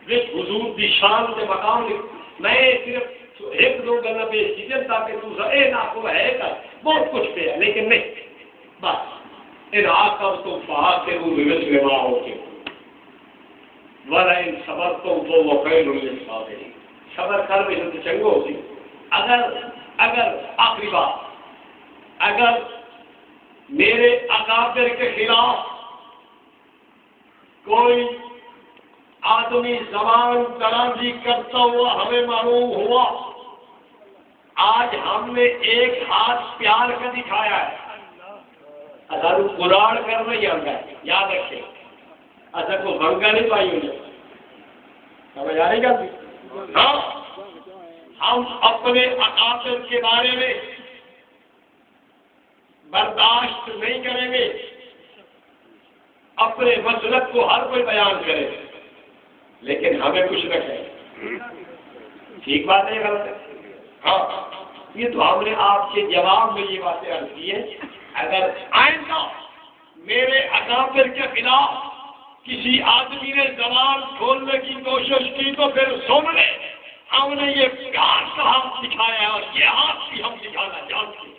حضور کی شان کے مقام لکھو۔ میں صرف ایک دو گلا پہ سیزن تاکہ تو اے نہ کو ہے کر بہت کچھ پہ ہے لیکن نہیں بس ان آکر تو فاکروا بمثل ما اوتیتم ولئن صبرتم فهو خیر للصابرین۔ صبر کر بھی تو چنگو ہوتی، اگر آخری بات، اگر میرے اکابر کے خلاف کوئی آدمی زبان درازی کرتا ہوا ہمیں معلوم ہوا، آج ہم نے ایک ہاتھ پیار کا دکھایا ہے، اگر وہ قرآن کر رہی ہے یاد رکھے اصل کو بھنگا نہیں پائی انہیں سمجھ آ رہی گا؟ ہاں ہم اپنے اکابر کے بارے میں برداشت نہیں کریں گے، اپنے مسلک کو ہر کوئی بیان کرے لیکن ہمیں کچھ نہ کہے، ٹھیک بات ہے غلط ہے؟ ہاں یہ تو ہم نے آپ کے جواب میں یہ باتیں عرض کی ہیں، اگر آئندہ میرے اکابر کے خلاف کسی آدمی نے زبان کھولنے کی کوشش کی تو پھر سن لے ہم نے یہ پیار کا ہاتھ دکھایا ہے اور یہ ہاتھ بھی ہم دکھانا چاہتے ہیں۔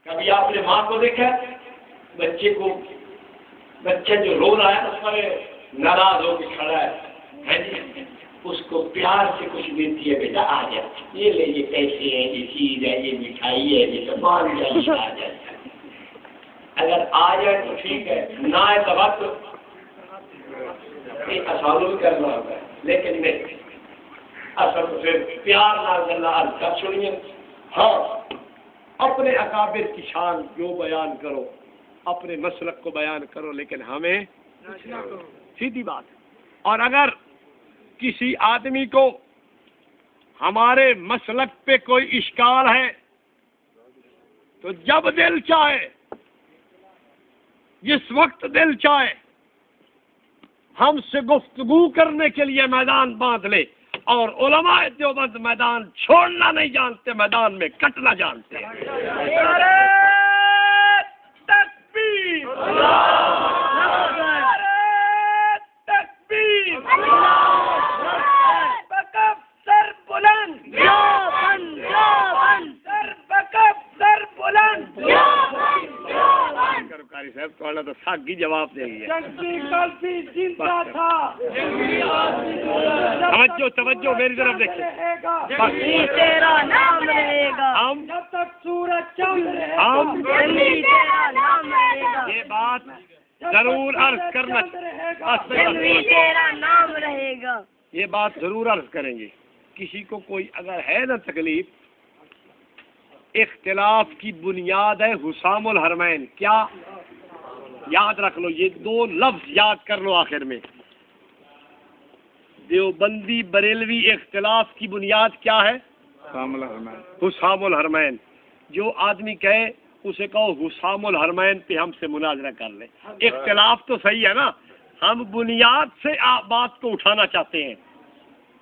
کبھی آپ نے ماں کو دیکھا بچہ جو رو رہا ہے اس پر ناراض ہو کے کھڑا ہے جی اس کو پیار سے کچھ دیتی ہے، بیٹا آ جا یہ لے، یہ پیسے ہیں، یہ چیز ہے، یہ مٹھائی ہے، یہ سامان جائیے آ جائے، اگر آ جائے تو ٹھیک ہے، نہ آئے تو وقت ایک اصالوں بھی کرنا ہوتا ہے لیکن نہیں اصل تو پھر پیار نہ کرنا کر چھوڑیے۔ ہاں اپنے اکابر کی شان جو بیان کرو، اپنے مسلک کو بیان کرو لیکن ہمیں سیدھی بات۔ اور اگر کسی آدمی کو ہمارے مسلک پہ کوئی اشکال ہے تو جب دل چاہے، جس وقت دل چاہے ہم سے گفتگو کرنے کے لیے میدان باندھ لے، اور علماء دیوبند میدان چھوڑنا نہیں جانتے، میدان میں کٹنا جانتے ہیں۔ تکبیر، تکبیر، بکف سر بلند، سر بکف سر بلند۔ قاری صاحب تھوڑا تو ساگی جواب دیں گے۔ توجہ میری طرف دیکھیں، تیرا نام رہے گا ہم جب تک سورج چاند رہے گا، ہم تیرا نام رہے گا، یہ بات ضرور عرض کرنا، تیرا نام رہے گا، یہ بات ضرور عرض کریں گے۔ کسی کو کوئی اگر ہے نا تکلیف، اختلاف کی بنیاد ہے حسام الحرمین، کیا یاد رکھ لو، یہ دو لفظ یاد کر لو آخر میں، دیوبندی بریلوی اختلاف کی بنیاد کیا ہے؟ حسام الحرمین۔ جو آدمی کہے اسے کہو حسام الحرمین پہ ہم سے مناظرہ کر لیں، اختلاف تو صحیح ہے نا، ہم بنیاد سے بات کو اٹھانا چاہتے ہیں۔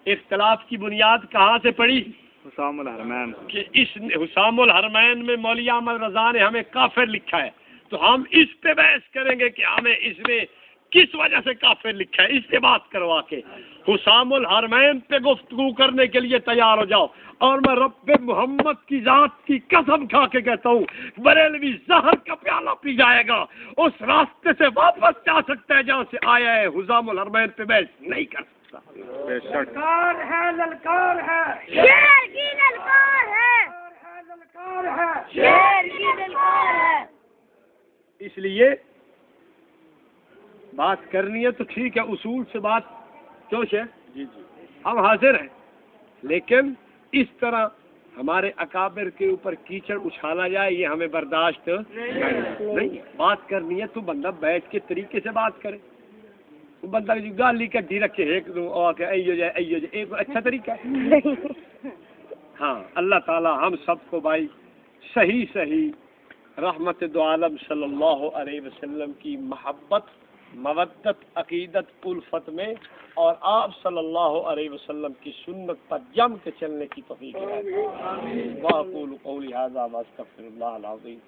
اختلاف کی بنیاد کہاں سے پڑی؟ حسام الحرمین، کہ اس حسام الحرمین میں مولوی احمد رضا نے ہمیں کافر لکھا ہے، تو ہم اس پہ بحث کریں گے کہ ہمیں اس میں کس وجہ سے کافر لکھا ہے، اس سے بات کروا کے حسام الحرمین پہ گفتگو کرنے کے لیے تیار ہو جاؤ. اور میں رب محمد کی ذات کی قسم کھا کے کہتا ہوں بریلوی زہر کا پیالہ پی جائے گا، اس راستے سے واپس جا سکتا ہے جہاں سے آیا ہے، حسام الحرمین پہ بحث نہیں کر سکتا. بے شک للکار ہے للکار ہے شیر کی للکار ہے للکار ہے شیر کی للکار ہے. اس لیے بات کرنی ہے تو ٹھیک ہے، اصول سے بات جوش ہے، جی جی ہم حاضر ہیں، لیکن اس طرح ہمارے اکابر کے اوپر کیچڑ اچھالا جائے یہ ہمیں برداشت نہیں. بات کرنی ہے تو بندہ بیٹھ کے طریقے سے بات کرے. بندہ جو گالی کڈی رکھے ایک دو ایک اچھا طریقہ ہے. ہاں اللہ تعالی ہم سب کو بھائی صحیح رحمت دو عالم صلی اللہ علیہ وسلم کی محبت، مودت، عقیدت، الفت میں اور آپ صلی اللہ علیہ وسلم کی سنت پر جم کے چلنے کی توفیق ہے. واقول قولی ھذا واستغفر اللہ العظیم.